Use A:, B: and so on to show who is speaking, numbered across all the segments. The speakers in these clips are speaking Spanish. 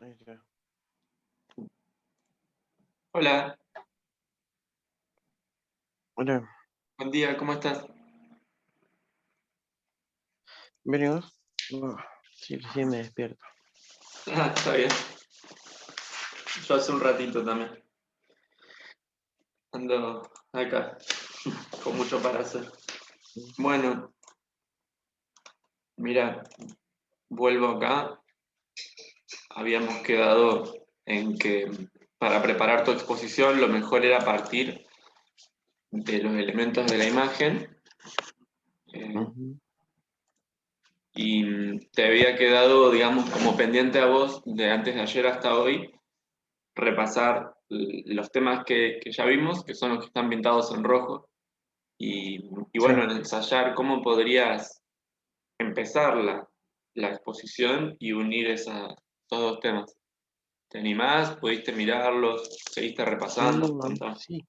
A: Ahí está.
B: Hola,
A: Hola,
B: buen día, ¿cómo estás?
A: ¿venimos? No, sí, recién me despierto.
B: Ah, está bien. Yo hace un ratito también. Ando acá, con mucho para hacer. Bueno, mira, vuelvo acá. Habíamos quedado en que para preparar tu exposición lo mejor era partir de los elementos de la imagen eh,
A: Ujú.
B: y te había quedado, digamos, como pendiente a vos de antes de ayer hasta hoy repasar los temas que ya vimos, que son los que están pintados en rojo. Y
A: Sí.
B: bueno, en ensayar cómo podrías empezar la exposición y unir esos dos temas. ¿Te animás? ¿Pudiste mirarlos? ¿Seguiste repasando? Contá.
A: Sí,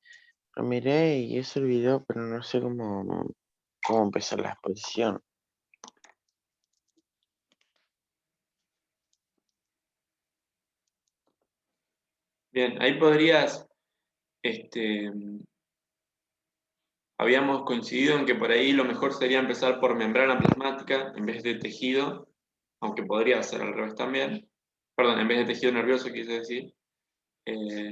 A: lo miré y hice el video, pero no sé cómo empezar la exposición.
B: Bien, ahí podrías, este, habíamos coincidido en que por ahí lo mejor sería empezar por membrana plasmática en vez de tejido, aunque podría ser al revés también. Perdón, en vez de tejido nervioso quise decir. Eh,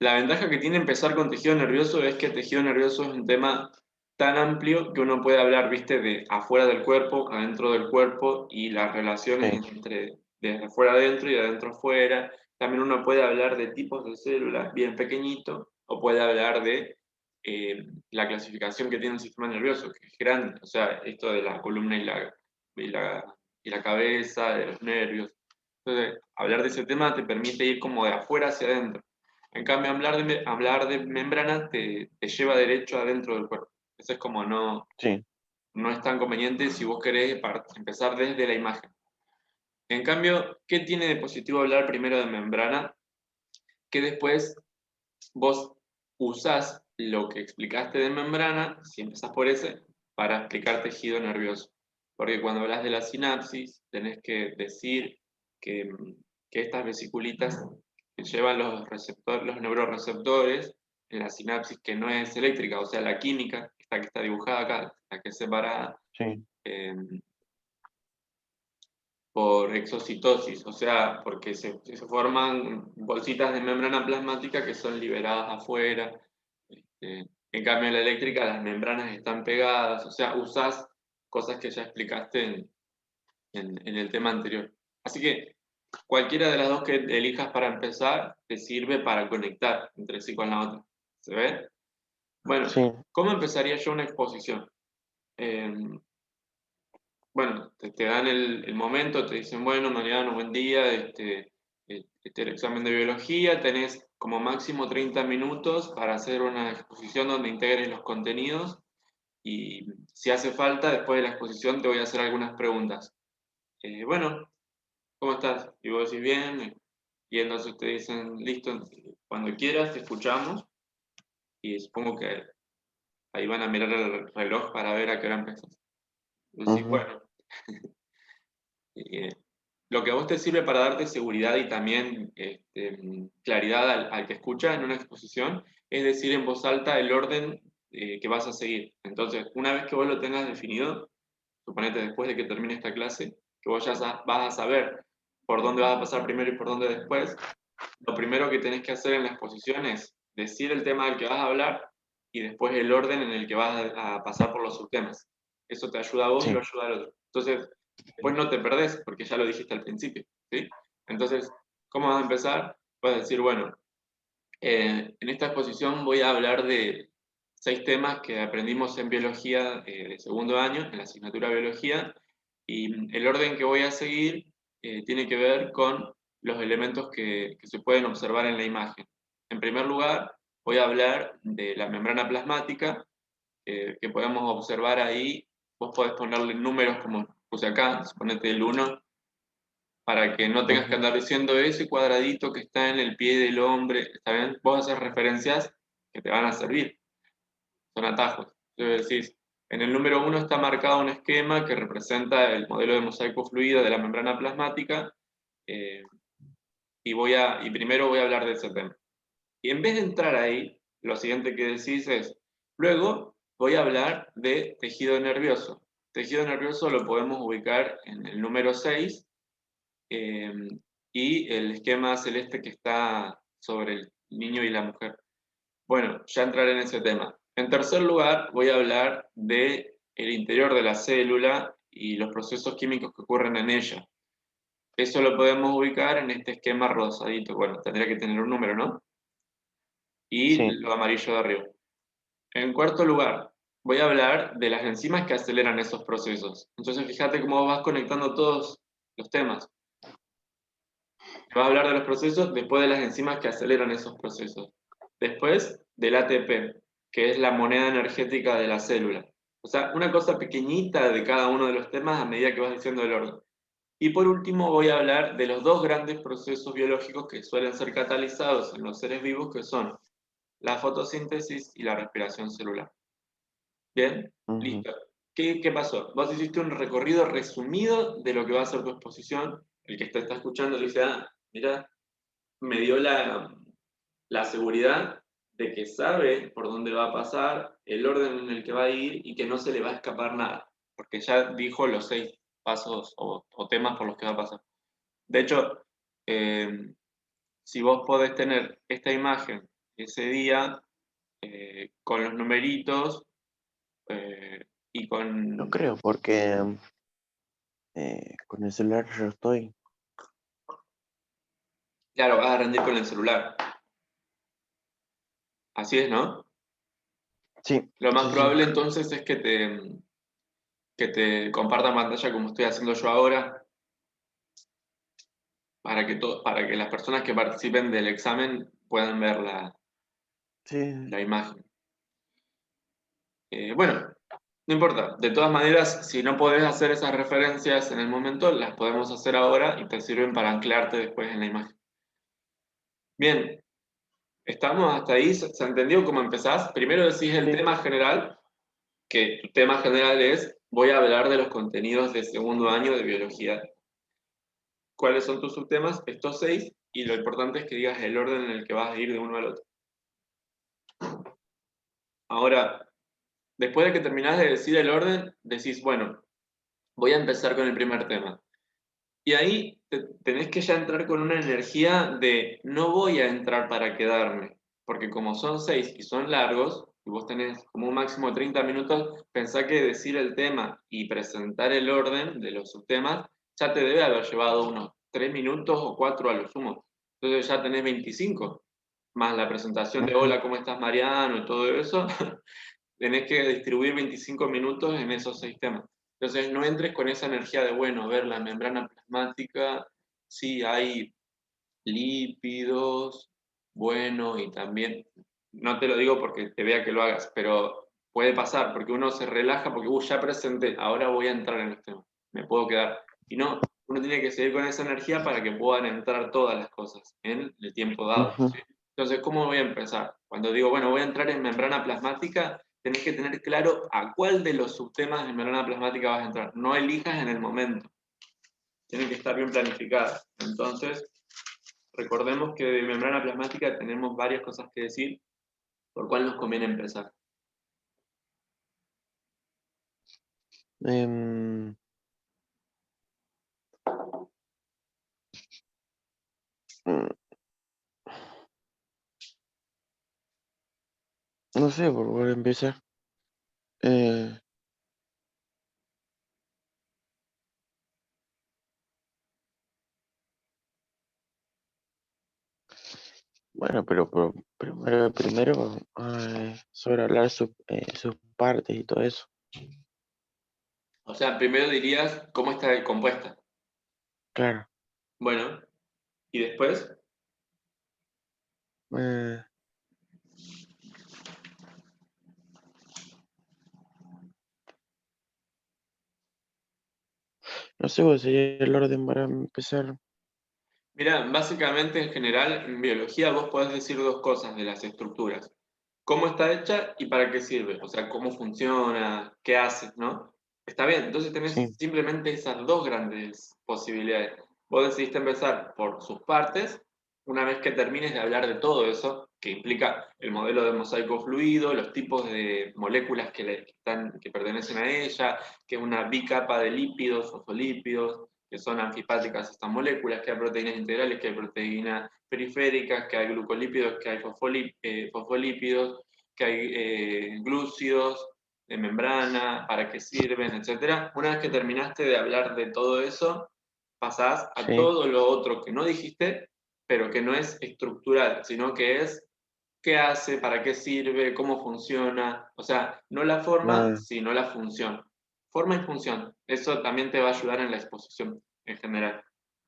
B: La ventaja que tiene empezar con tejido nervioso es que el tejido nervioso es un tema tan amplio que uno puede hablar, viste, de afuera del cuerpo, adentro del cuerpo y las relaciones
A: Sí.
B: entre desde afuera adentro y de adentro afuera. También uno puede hablar de tipos de células bien pequeñitos o puede hablar de la clasificación que tiene el sistema nervioso, que es grande. O sea, esto de la columna y la, y la cabeza, de los nervios. Entonces, hablar de ese tema te permite ir como de afuera hacia adentro. En cambio, hablar de membrana te lleva derecho adentro del cuerpo. Eso es como
A: Sí.
B: no es tan conveniente si vos querés empezar desde la imagen. En cambio, ¿qué tiene de positivo hablar primero de membrana? Que después vos usás lo que explicaste de membrana, si empezás por ese, para explicar tejido nervioso. Porque cuando hablas de la sinapsis, tenés que decir que, que estas vesiculitas que llevan los receptores, los neuroreceptores, en la sinapsis que no es eléctrica, o sea, la química, esta que está dibujada acá, la que es separada,
A: Sí.
B: eh, por exocitosis, o sea, porque se forman bolsitas de membrana plasmática que son liberadas afuera. En cambio, en la eléctrica las membranas están pegadas, o sea, usás cosas que ya explicaste en el tema anterior. Así que cualquiera de las dos que elijas para empezar te sirve para conectar entre sí con la otra. ¿Se ve? Bueno,
A: Sí.
B: ¿cómo empezaría yo una exposición? Eh, bueno, te dan el momento, te dicen, bueno, Mariano, buen día, el examen de biología, tenés como máximo 30 minutos para hacer una exposición donde integres los contenidos y si hace falta, después de la exposición te voy a hacer algunas preguntas. Bueno, ¿cómo estás? Y vos decís bien, y entonces te dicen, listo, cuando quieras te escuchamos y supongo que ahí van a mirar el reloj para ver a qué hora empezás. Y decís,
A: Ujú.
B: bueno. Eh, lo que a vos te sirve para darte seguridad y también claridad al que escucha en una exposición es decir en voz alta el orden que vas a seguir. Entonces, una vez que vos lo tengas definido, suponete después de que termine esta clase, que vos ya vas a saber por dónde vas a pasar primero y por dónde después, lo primero que tenés que hacer en la exposición es decir el tema del que vas a hablar y después el orden en el que vas a pasar por los subtemas. Eso te ayuda a vos y lo
A: Sí.
B: ayuda al otro. Entonces, después no te perdés porque ya lo dijiste al principio, ¿sí? Entonces, ¿cómo vas a empezar? Vas a decir, bueno, en esta exposición voy a hablar de 6 temas que aprendimos en biología de segundo año, en la asignatura biología, y el orden que voy a seguir tiene que ver con los elementos que se pueden observar en la imagen. En primer lugar, voy a hablar de la membrana plasmática, que podemos observar ahí. Vos podés ponerle números como puse acá, suponete el 1 para que no tengas que
A: Ujú.
B: andar diciendo ese cuadradito que está en el pie del hombre, ¿está bien? Vos haces referencias que te van a servir, son atajos. Entonces decís, en el número 1 está marcado un esquema que representa el modelo de mosaico fluido de la membrana plasmática eh, y primero voy a hablar de ese tema. Y en vez de entrar ahí, lo siguiente que decís es, luego voy a hablar de tejido nervioso. Tejido nervioso lo podemos ubicar en el número 6 eh, y el esquema celeste que está sobre el niño y la mujer. Bueno, ya entraré en ese tema. En tercer lugar, voy a hablar de el interior de la célula y los procesos químicos que ocurren en ella. Eso lo podemos ubicar en este esquema rosadito. Bueno, tendría que tener un número, ¿no? Y
A: Sí,
B: lo amarillo de arriba. En cuarto lugar, voy a hablar de las enzimas que aceleran esos procesos. Entonces, fíjate cómo vas conectando todos los temas. Vas a hablar de los procesos después de las enzimas que aceleran esos procesos. Después del ATP, que es la moneda energética de la célula. O sea, una cosa pequeñita de cada uno de los temas a medida que vas diciendo el orden. Y por último voy a hablar de los dos grandes procesos biológicos que suelen ser catalizados en los seres vivos, que son la fotosíntesis y la respiración celular. Bien,
A: ujú,
B: listo. ¿Qué pasó? Vos hiciste un recorrido resumido de lo que va a ser tu exposición. El que te está escuchando le dice, ah, mira, me dio la seguridad de que sabe por dónde va a pasar, el orden en el que va a ir y que no se le va a escapar nada, porque ya dijo los 6 pasos o temas por los que va a pasar. De hecho, eh, si vos podés tener esta imagen ese día con los numeritos y
A: no
B: con...
A: creo, porque con el celular yo estoy.
B: Claro, vas a rendir con el celular. Así es, ¿no?
A: Sí,
B: Lo más
A: sí, sí.
B: probable entonces es que te compartan pantalla como estoy haciendo yo ahora, para que las personas que participen del examen puedan ver
A: Sí,
B: la imagen. Bueno, no importa. De todas maneras, si no podés hacer esas referencias en el momento, las podemos hacer ahora y te sirven para anclarte después en la imagen. Bien, ¿estamos hasta ahí? ¿Se entendió cómo empezás? Primero decís el
A: sí.
B: tema general, que tu tema general es, voy a hablar de los contenidos de segundo año de biología. ¿Cuáles son tus subtemas? Estos 6, y lo importante es que digas el orden en el que vas a ir de uno al otro. Ahora, después de que terminás de decir el orden, decís, bueno, voy a empezar con el primer tema. Y ahí tenés que ya entrar con una energía de no voy a entrar para quedarme, porque como son 6 y son largos, y vos tenés como un máximo de 30 minutos, pensá que decir el tema y presentar el orden de los subtemas ya te debe haber llevado unos 3 minutos o 4 a lo sumo. Entonces ya tenés 25, más la presentación de
A: Ujú,
B: hola, ¿cómo estás Mariano? Y todo eso, tenés que distribuir 25 minutos en esos 6 temas. Entonces no entres con esa energía de, bueno, ver la membrana plasmática, sí hay lípidos, bueno, y también, no te lo digo porque te vea que lo hagas, pero puede pasar, porque uno se relaja porque, ya presenté, ahora voy a entrar en el tema, me puedo quedar. Y no, uno tiene que seguir con esa energía para que puedan entrar todas las cosas en el tiempo dado.
A: ujú,
B: ¿Sí? Entonces, ¿cómo voy a empezar? Cuando digo, bueno, voy a entrar en membrana plasmática, tenés que tener claro a cuál de los subtemas de membrana plasmática vas a entrar. No elijas en el momento, tienen que estar bien planificadas. Entonces, recordemos que de membrana plasmática tenemos varias cosas que decir, por cuál nos conviene empezar.
A: em, mm, no sé por cuál empezar. Eh, bueno, pero primero sobre hablar sus partes y todo eso.
B: O sea, primero dirías cómo está compuesta.
A: Claro.
B: Bueno, y después,
A: Eh, no sé cuál sería el orden para empezar.
B: mira, básicamente en general en biología vos podés decir dos cosas de las estructuras. Cómo está hecha y para qué sirve. O sea, cómo funciona, qué hace, ¿no? Está bien, entonces tenés
A: Sí.
B: simplemente esas dos grandes posibilidades. vos decidiste empezar por sus partes. Una vez que termines de hablar de todo eso, que implica el modelo de mosaico fluido, los tipos de moléculas que pertenecen a ella, que es una bicapa de lípidos, fosfolípidos, que son anfipáticas estas moléculas, que hay proteínas integrales, que hay proteínas periféricas, que hay glucolípidos, que hay fosfolípidos, que hay glúcidos de membrana, para qué sirven, etc. Una vez que terminaste de hablar de todo eso, pasás a
A: Sí.
B: todo lo otro que no dijiste, pero que no es estructural, sino que es qué hace, para qué sirve, cómo funciona. O sea, no la forma,
A: Ah,
B: sino la función. Forma y función. Eso también te va a ayudar en la exposición en general.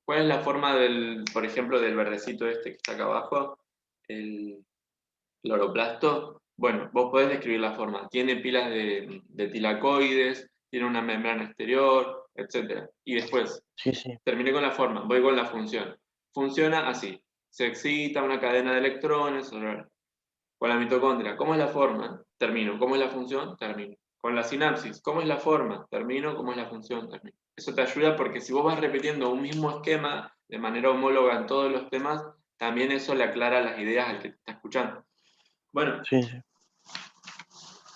B: ¿Cuál es la forma del, por ejemplo, del verdecito este que está acá abajo? El cloroplasto. Bueno, vos podés describir la forma. Tiene pilas de tilacoides, tiene una membrana exterior, etc. Y después,
A: sí, sí.
B: terminé con la forma, voy con la función. Funciona así. Se excita una cadena de electrones con la mitocondria. ¿Cómo es la forma? Termino. ¿Cómo es la función? Termino. Con la sinapsis. ¿Cómo es la forma? Termino. ¿Cómo es la función? Termino. Eso te ayuda porque si vos vas repitiendo un mismo esquema de manera homóloga en todos los temas, también eso le aclara las ideas al que te está escuchando. Bueno,
A: Sí, sí.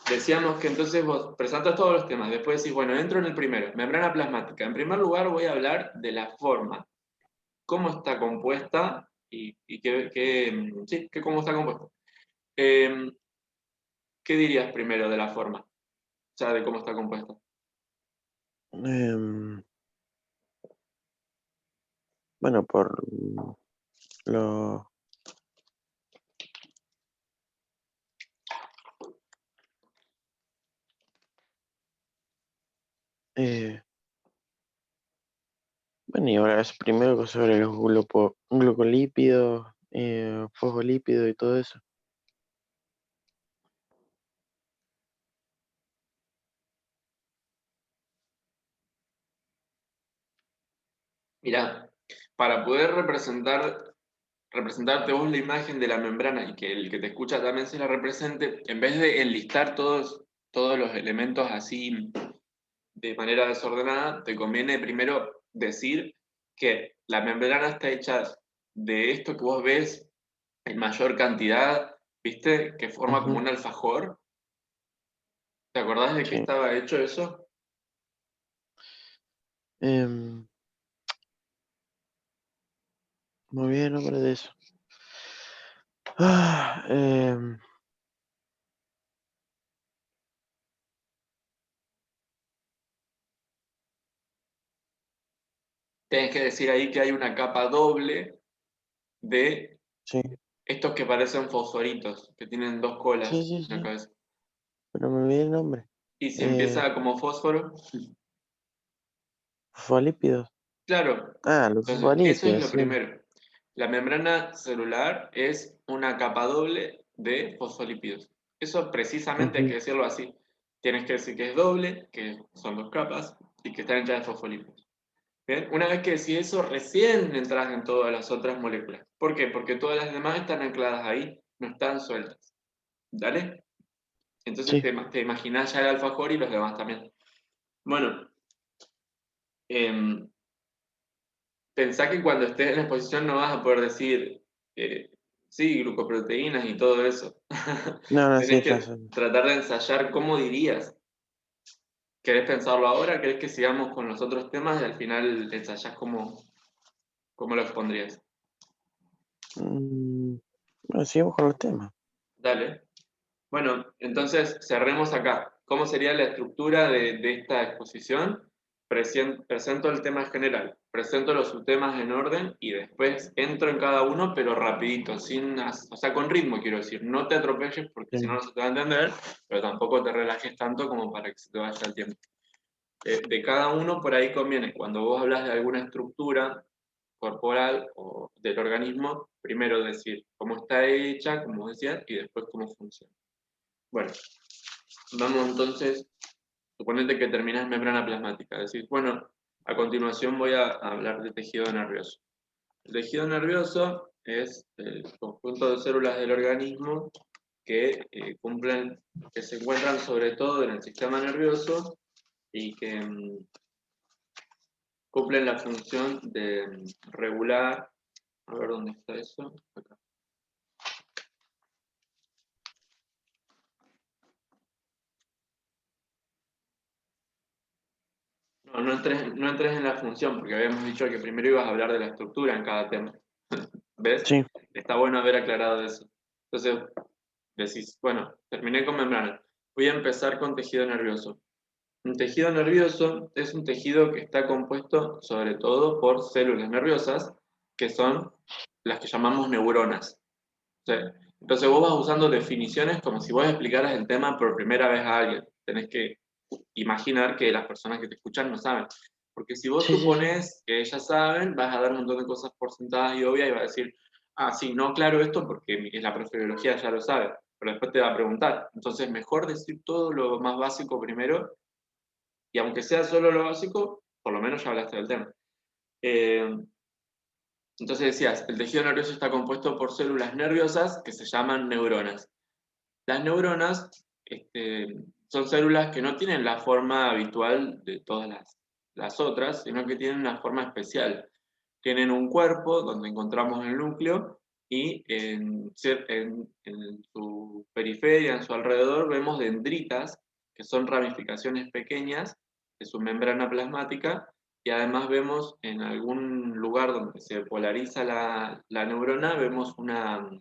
B: decíamos que entonces vos presentas todos los temas, después decís, bueno, entro en el primero, membrana plasmática. En primer lugar voy a hablar de la forma, cómo está compuesta y sí, cómo está compuesta. Eh, ¿Qué dirías primero de la forma? O sea, de cómo está compuesta.
A: Em, bueno, por lo... eh, bueno, y ahora es primero sobre los glucolípidos, fosfolípidos y todo eso.
B: Mirá, para poder representarte vos la imagen de la membrana y que el que te escucha también se la represente, en vez de enlistar todos los elementos así de manera desordenada, te conviene primero decir que la membrana está hecha de esto que vos ves en mayor cantidad, ¿viste? Que forma como
A: Ujú,
B: un alfajor. ¿Te acordás de qué
A: sí.
B: estaba hecho eso?
A: Em, muy bien, nombre de eso. Ah,
B: Tienes que decir ahí que hay una capa doble de
A: sí,
B: estos que parecen fosforitos, que tienen dos
A: sí,
B: colas
A: sí,
B: en la
A: sí.
B: cabeza.
A: Pero me olvidé el nombre.
B: Y si
A: Eh,
B: empieza como fósforo,
A: fosfolípidos.
B: claro,
A: Ah, los
B: entonces eso es
A: fosfolípidos,
B: lo
A: sí.
B: primero. La membrana celular es una capa doble de fosfolípidos. Eso precisamente hay que
A: Ujú,
B: decirlo así. Tienes que decir que es doble, que son dos capas y que están hechas de fosfolípidos. ¿Bien? Una vez que decís eso, recién entras en todas las otras moléculas. ¿Por qué? Porque todas las demás están ancladas ahí, no están sueltas. ¿Dale? Entonces
A: sí.
B: te imaginás ya el alfajor y los demás también. Bueno, em, pensá que cuando estés en la exposición no vas a poder decir, sí, glucoproteínas y todo eso.
A: No, no, sí,
B: Tenés
A: ya
B: que
A: sé.
B: tratar de ensayar cómo dirías. ¿Querés pensarlo ahora? ¿Querés que sigamos con los otros temas y al final ensayás cómo lo expondrías?
A: Mm, bueno, sigamos con los temas.
B: Dale. Bueno, entonces cerremos acá. ¿Cómo sería la estructura de esta exposición? Presento el tema general, presento los subtemas en orden y después entro en cada uno, pero rapidito, o sea, con ritmo quiero decir. No te atropelles porque si no,
A: Sí.
B: no se te va a entender, pero tampoco te relajes tanto como para que se te vaya el tiempo. De cada uno por ahí conviene, cuando vos hablas de alguna estructura corporal o del organismo, primero decir cómo está hecha, como decía, y después cómo funciona. Bueno, vamos entonces, suponete que terminás en membrana plasmática. Decís, bueno, a continuación voy a hablar de tejido nervioso. El tejido nervioso es el conjunto de células del organismo que se encuentran sobre todo en el sistema nervioso y que cumplen la función de regular, a ver dónde está eso, acá. No entres en la función, porque habíamos dicho que primero ibas a hablar de la estructura en cada tema. ¿Ves?
A: Sí,
B: Está bueno haber aclarado eso. Entonces, decís, bueno, terminé con membrana. Voy a empezar con tejido nervioso. Un tejido nervioso es un tejido que está compuesto sobre todo por células nerviosas, que son las que llamamos neuronas. ¿Sí? Entonces vos vas usando definiciones como si vos explicaras el tema por primera vez a alguien. Tenés que imaginar que las personas que te escuchan no saben. Porque si vos
A: sí, sí, sí.
B: supones que ellas saben, vas a dar un montón de cosas por sentadas y obvias y vas a decir, ah, sí, no, claro esto porque la profe de biología ya lo sabe, pero después te va a preguntar. Entonces, mejor decir todo lo más básico primero, y aunque sea solo lo básico, por lo menos ya hablaste del tema. Eh, entonces decías, el tejido nervioso está compuesto por células nerviosas que se llaman neuronas. Las neuronas son células que no tienen la forma habitual de todas las otras, sino que tienen una forma especial. Tienen un cuerpo donde encontramos el núcleo y en su periferia, en su alrededor, vemos dendritas, que son ramificaciones pequeñas de su membrana plasmática, y además vemos en algún lugar donde se polariza la neurona, vemos una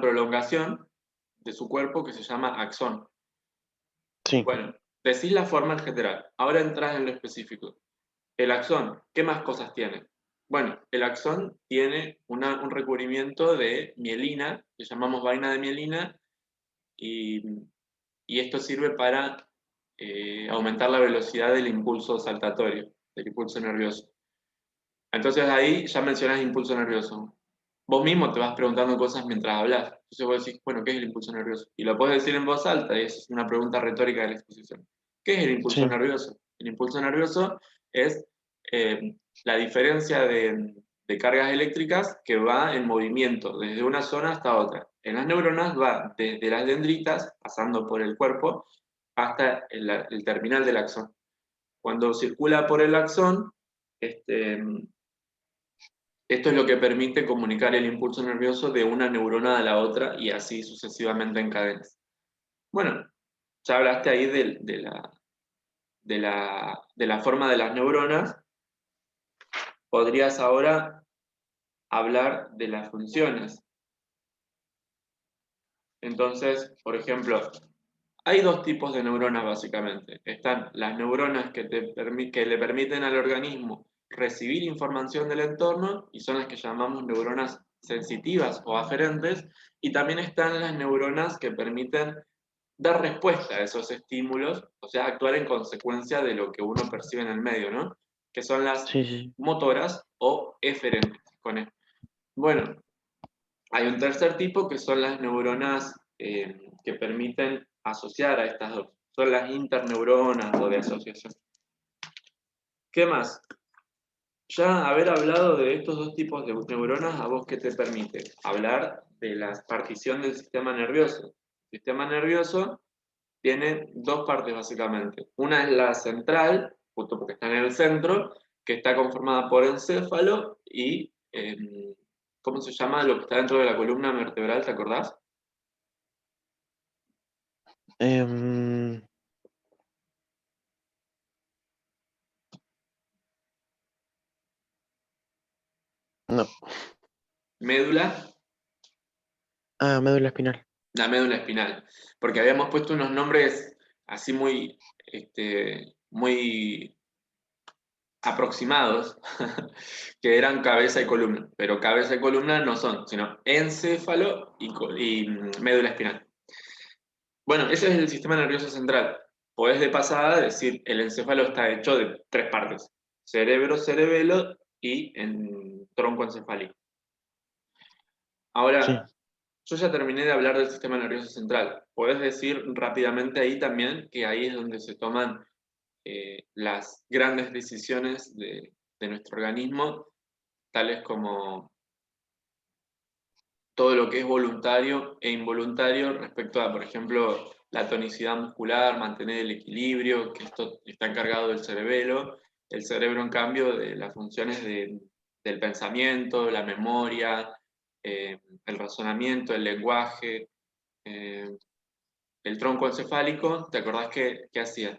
B: prolongación de su cuerpo que se llama axón.
A: Sí,
B: Bueno, decís la forma en general, ahora entras en lo específico. El axón, ¿qué más cosas tiene? Bueno, el axón tiene un recubrimiento de mielina, que llamamos vaina de mielina, y, y esto sirve para aumentar la velocidad del impulso saltatorio, del impulso nervioso. Entonces ahí ya mencionas impulso nervioso. Vos mismo te vas preguntando cosas mientras hablas. Entonces vos decís, bueno, ¿qué es el impulso nervioso? Y lo puedes decir en voz alta, y esa es una pregunta retórica de la exposición. ¿Qué es el impulso
A: sí,
B: nervioso? El impulso nervioso es la diferencia de cargas eléctricas que va en movimiento desde una zona hasta otra. En las neuronas va desde las dendritas, pasando por el cuerpo, hasta el terminal del axón. Cuando circula por el axón, este, esto es lo que permite comunicar el impulso nervioso de una neurona a la otra y así sucesivamente en cadenas. Bueno, ya hablaste ahí de la forma de las neuronas. Podrías ahora hablar de las funciones. Entonces, por ejemplo, hay dos tipos de neuronas básicamente. Están las neuronas que le permiten al organismo recibir información del entorno y son las que llamamos neuronas sensitivas o aferentes. Y también están las neuronas que permiten dar respuesta a esos estímulos, o sea, actuar en consecuencia de lo que uno percibe en el medio, ¿no? Que son las
A: sí, sí.
B: motoras o eferentes. Bueno, hay un tercer tipo que son las neuronas que permiten asociar a estas dos. Son las interneuronas o de asociación. ¿Qué más? Ya haber hablado de estos dos tipos de neuronas, ¿a vos qué te permite? Hablar de la partición del sistema nervioso. El sistema nervioso tiene dos partes básicamente. Una es la central, justo porque está en el centro, que está conformada por encéfalo y, ¿cómo se llama lo que está dentro de la columna vertebral? ¿Te acordás?
A: Em, no.
B: Médula,
A: Ah, médula espinal.
B: la médula espinal. Porque habíamos puesto unos nombres así muy aproximados, que eran cabeza y columna. Pero cabeza y columna no son, sino encéfalo y médula espinal. Bueno, ese es el sistema nervioso central. Podés de pasada decir, el encéfalo está hecho de tres partes: cerebro, cerebelo y en tronco encefálico.
A: Sí.
B: Ahora, yo ya terminé de hablar del sistema nervioso central. Podés decir rápidamente ahí también que ahí es donde se toman las grandes decisiones de nuestro organismo, tales como todo lo que es voluntario e involuntario respecto a, por ejemplo, la tonicidad muscular, mantener el equilibrio, que esto está encargado del cerebelo. El cerebro, en cambio, de las funciones del pensamiento, la memoria, el razonamiento, el lenguaje, eh, el tronco encefálico. ¿Te acordás qué hacía?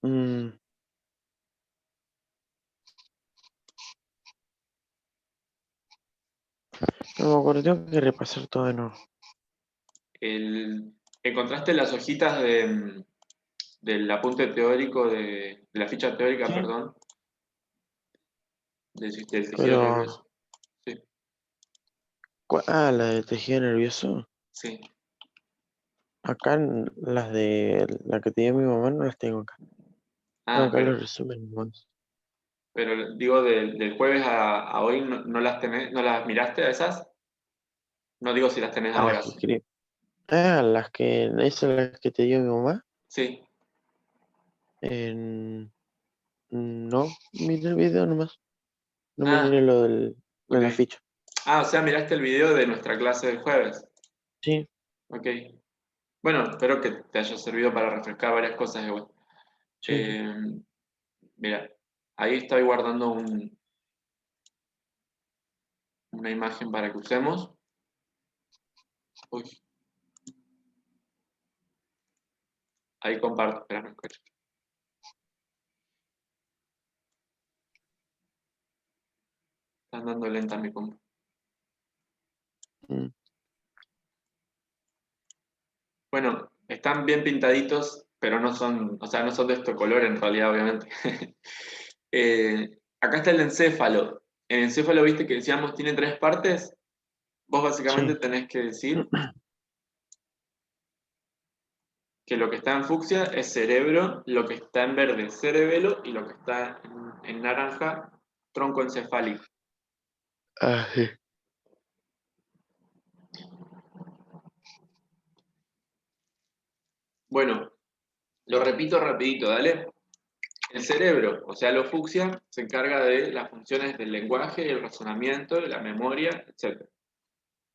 A: Mm, no me acuerdo, tengo que repasar todo de nuevo.
B: ¿Encontraste las hojitas del apunte teórico, de la ficha teórica,
A: Sí,
B: perdón, del tejido
A: pero...
B: nervioso? Sí,
A: La de tejido nervioso.
B: sí.
A: Acá las de la que tenía mi mamá no las tengo acá. Tengo
B: Ah,
A: acá los resúmenes nomás.
B: pero digo, del jueves a hoy no las tenés, ¿no las miraste a esas? No digo si las tenés
A: A las
B: ahora.
A: que escribí. Las que... Esas las que te dio mi mamá.
B: Sí.
A: En- No, miré el video nomás. No
B: Ah,
A: miré lo
B: ok.
A: de la ficha.
B: O sea, miraste el video de nuestra clase del jueves.
A: Sí,
B: Ok. Bueno, espero que te haya servido para refrescar varias cosas igual.
A: sí, sí.
B: Eh, Mira, ahí estoy guardando una imagen para que usemos. Uy, ahí comparto, espera, no escucho. Está andando lenta mi compu.
A: Mm,
B: Bueno, están bien pintaditos, pero no son, o sea, no son de este color en realidad, obviamente. Acá está el encéfalo. El encéfalo, viste que decíamos, tiene tres partes. Vos básicamente
A: sí.
B: tenés que decir que lo que está en fucsia es cerebro, lo que está en verde es cerebelo y lo que está en naranja, tronco encefálico.
A: Sí.
B: Bueno, lo repito rapidito, dale. El cerebro, o sea, lo fucsia, se encarga de las funciones del lenguaje, el razonamiento, la memoria, etc.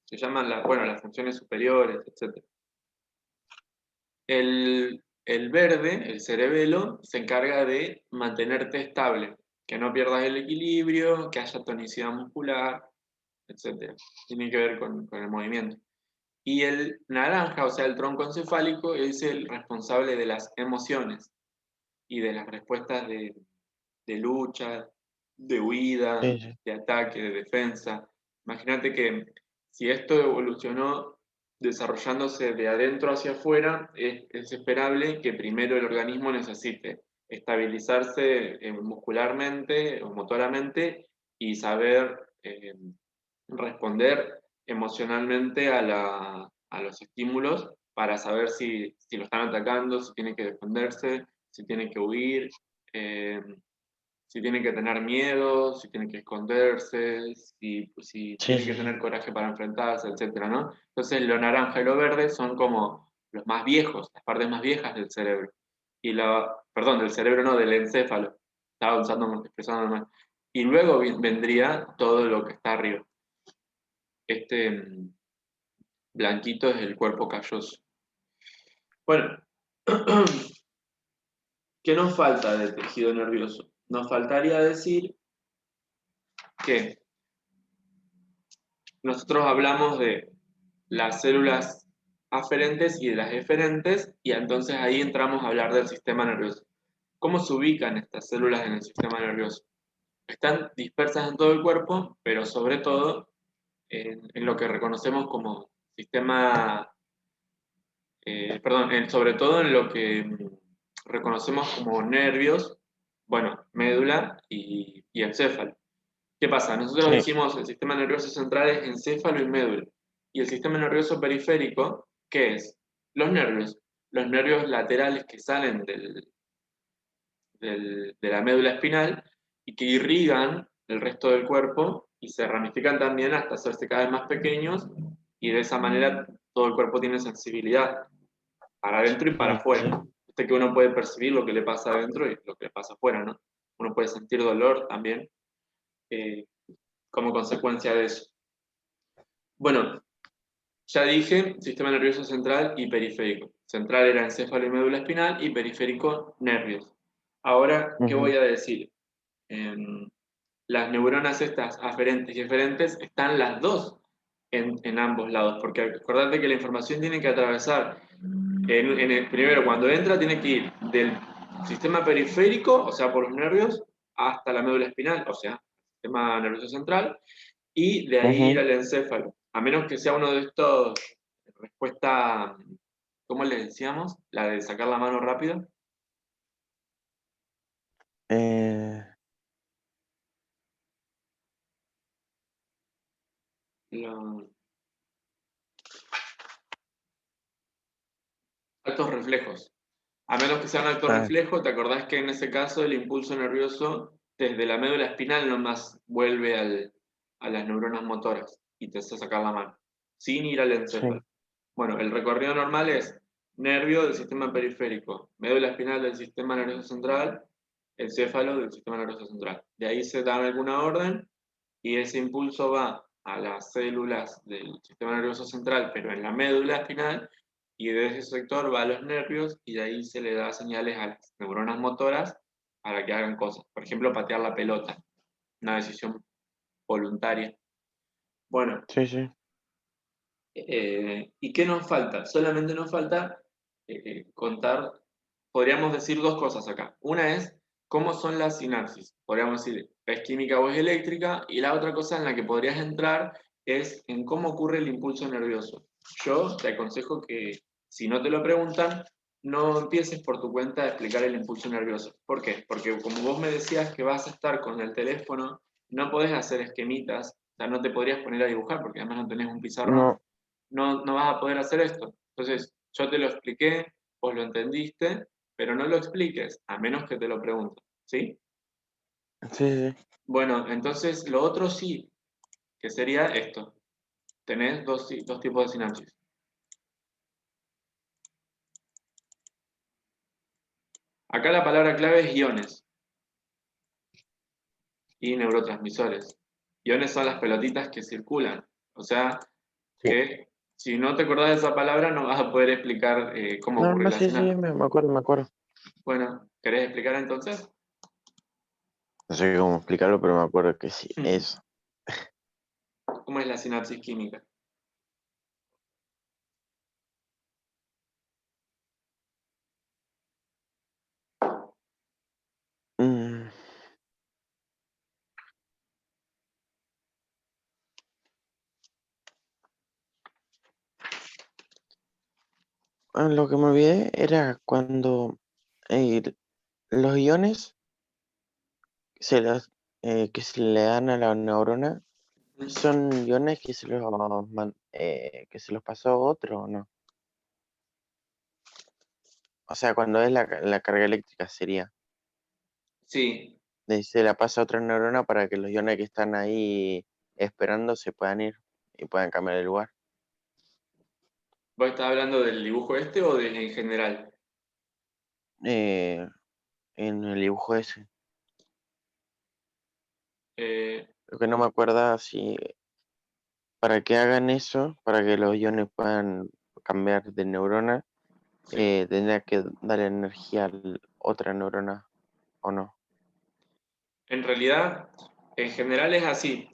B: Se llaman las funciones superiores, etc. El verde, el cerebelo, se encarga de mantenerte estable, que no pierdas el equilibrio, que haya tonicidad muscular, etc. Tiene que ver con el movimiento. Y el naranja, o sea, el tronco encefálico, es el responsable de las emociones y de las respuestas de lucha, de huida,
A: Sí, sí.
B: de ataque, de defensa. Imagínate que si esto evolucionó desarrollándose de adentro hacia afuera, es esperable que primero el organismo necesite estabilizarse muscularmente o motoramente y saber responder emocionalmente a los estímulos para saber si lo están atacando, si tiene que defenderse, si tiene que huir, eh, si tiene que tener miedo, si tiene que esconderse, si
A: Sí,
B: tiene
A: sí,
B: que
A: sí.
B: tener coraje para enfrentarse, etcétera, ¿no? Entonces, lo naranja y lo verde son como los más viejos, las partes más viejas del cerebro. Perdón, del cerebro no, del encéfalo. Estaba expresando mal. Y luego vendría todo lo que está arriba. Este blanquito es el cuerpo calloso. Bueno, ¿qué nos falta del tejido nervioso? Nos faltaría decir que nosotros hablamos de las células aferentes y de las eferentes, y entonces ahí entramos a hablar del sistema nervioso. ¿Cómo se ubican estas células en el sistema nervioso? Están dispersas en todo el cuerpo, pero sobre todo en lo que reconocemos como sistema, perdón, sobre todo en lo que reconocemos como nervios, bueno, médula y encéfalo. ¿Qué pasa? Nosotros
A: Sí,
B: dijimos el sistema nervioso central es encéfalo y médula. Y el sistema nervioso periférico, ¿qué es? Los nervios. Los nervios laterales que salen de la médula espinal y que irrigan el resto del cuerpo y se ramifican también hasta hacerse cada vez más pequeños y de esa manera todo el cuerpo tiene sensibilidad para adentro y para
A: sí,
B: afuera.
A: sí.
B: Viste que uno puede percibir lo que le pasa adentro y lo que le pasa afuera, ¿no? Uno puede sentir dolor también eh, como consecuencia de eso. Bueno, Ya dije, sistema nervioso central y periférico. Central era encéfalo y médula espinal y periférico, nervios. Ahora, ¿qué voy
A: Ujú,
B: a decir? Las neuronas estas aferentes y eferentes están las dos en ambos lados, porque acordate que la información tiene que atravesar, primero cuando entra tiene que ir del sistema periférico, o sea, por los nervios, hasta la médula espinal, o sea, sistema nervioso central, y de ahí ir
A: ujú.
B: al encéfalo. A menos que sea uno de estos, respuesta, ¿cómo le decíamos? La de sacar la mano rápido.
A: Eh,
B: Los actos reflejos. A menos que sea un acto
A: ah,
B: reflejo, te acordás que en ese caso el impulso nervioso desde la médula espinal nomás vuelve a las neuronas motoras y te hace sacar la mano, sin ir al encéfalo.
A: sí,
B: Bueno, el recorrido normal es nervio del sistema periférico, médula espinal del sistema nervioso central, encéfalo del sistema nervioso central. De ahí se da alguna orden y ese impulso va a las células del sistema nervioso central, pero en la médula espinal, y de ese sector va a los nervios y de ahí se le da señales a las neuronas motoras para que hagan cosas. Por ejemplo, patear la pelota, una decisión voluntaria. Bueno,
A: sí, sí.
B: ¿y qué nos falta? Solamente nos falta contar, podríamos decir dos cosas acá. Una es cómo son las sinapsis. Podríamos decir, ¿es química o es eléctrica? Y la otra cosa en la que podrías entrar es en cómo ocurre el impulso nervioso. Yo te aconsejo que si no te lo preguntan, no empieces por tu cuenta a explicar el impulso nervioso. ¿Por qué? Porque como vos me decías que vas a estar con el teléfono, no podés hacer esquemitas, o sea, no te podrías poner a dibujar porque además no tenés un pizarrón,
A: No,
B: no vas a poder hacer esto. Entonces, yo te lo expliqué, vos lo entendiste, pero no lo expliques, a menos que te lo pregunten, ¿sí?
A: sí, sí.
B: Bueno, entonces lo otro sí, que sería esto. Tenés dos tipos de sinapsis. Acá la palabra clave es iones y neurotransmisores. Iones son las pelotitas que circulan. O sea,
A: Sí.
B: que si no te acordás de esa palabra, no vas a poder explicar cómo
A: No,
B: ocurre
A: no,
B: la
A: sí, sí,
B: sinapsis.
A: me acuerdo, me acuerdo.
B: Bueno, ¿querés explicar entonces?
A: No sé cómo explicarlo, pero me acuerdo que sí, eso.
B: ¿Cómo es la sinapsis química?
A: Mm, lo que me olvidé era cuando eh, los iones se los, que se le dan a la neurona son iones que que se los pasó otro, ¿o no? O sea, cuando es la carga eléctrica sería.
B: Sí,
A: Se la pasa a otra neurona para que los iones que están ahí esperando se puedan ir y puedan cambiar de lugar.
B: ¿vos estás hablando del dibujo este o en general?
A: Eh, en el dibujo ese.
B: Eh,
A: Lo que no me acuerdo si para que hagan eso, para que los iones puedan cambiar de neurona,
B: sí.
A: tendría que darle energía a otra neurona, ¿o no?
B: En realidad, en general es así.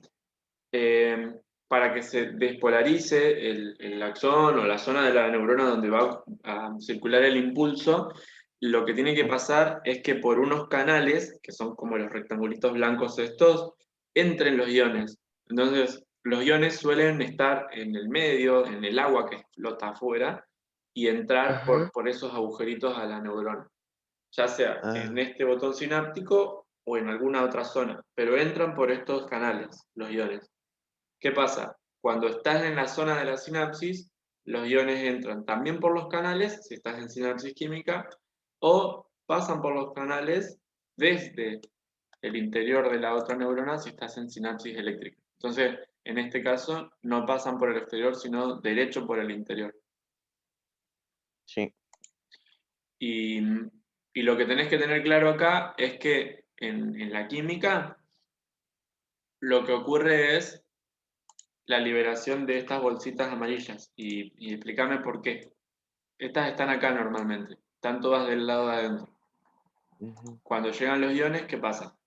B: Eh, para que se despolarice el axón o la zona de la neurona donde va a circular el impulso, lo que tiene que pasar es que por unos canales, que son como los rectangulitos blancos estos, entren los iones. Entonces, los iones suelen estar en el medio, en el agua que flota afuera, y entrar
A: Ajá.
B: por esos agujeritos a la neurona, ya sea en
A: Ah,
B: este botón sináptico o en alguna otra zona, pero entran por estos canales, los iones. ¿Qué pasa? Cuando estás en la zona de la sinapsis, los iones entran también por los canales, si estás en sinapsis química, o pasan por los canales desde el interior de la otra neurona si estás en sinapsis eléctrica. Entonces, en este caso, no pasan por el exterior, sino derecho por el interior.
A: sí.
B: Y, y lo que tenés que tener claro acá es que en la química lo que ocurre es la liberación de estas bolsitas amarillas y explícame por qué. Estas están acá normalmente, están todas del lado de adentro.
A: Ujú.
B: Cuando llegan los iones, ¿qué pasa?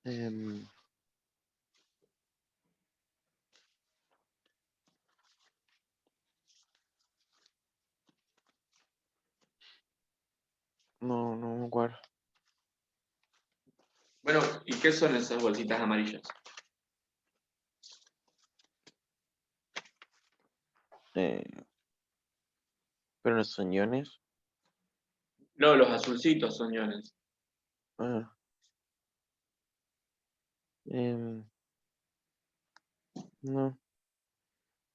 A: Em, no, no me acuerdo.
B: Bueno, ¿y qué son esas bolsitas amarillas?
A: Eh, pero no son iones.
B: No, los azulcitos son iones.
A: Ah, em, no.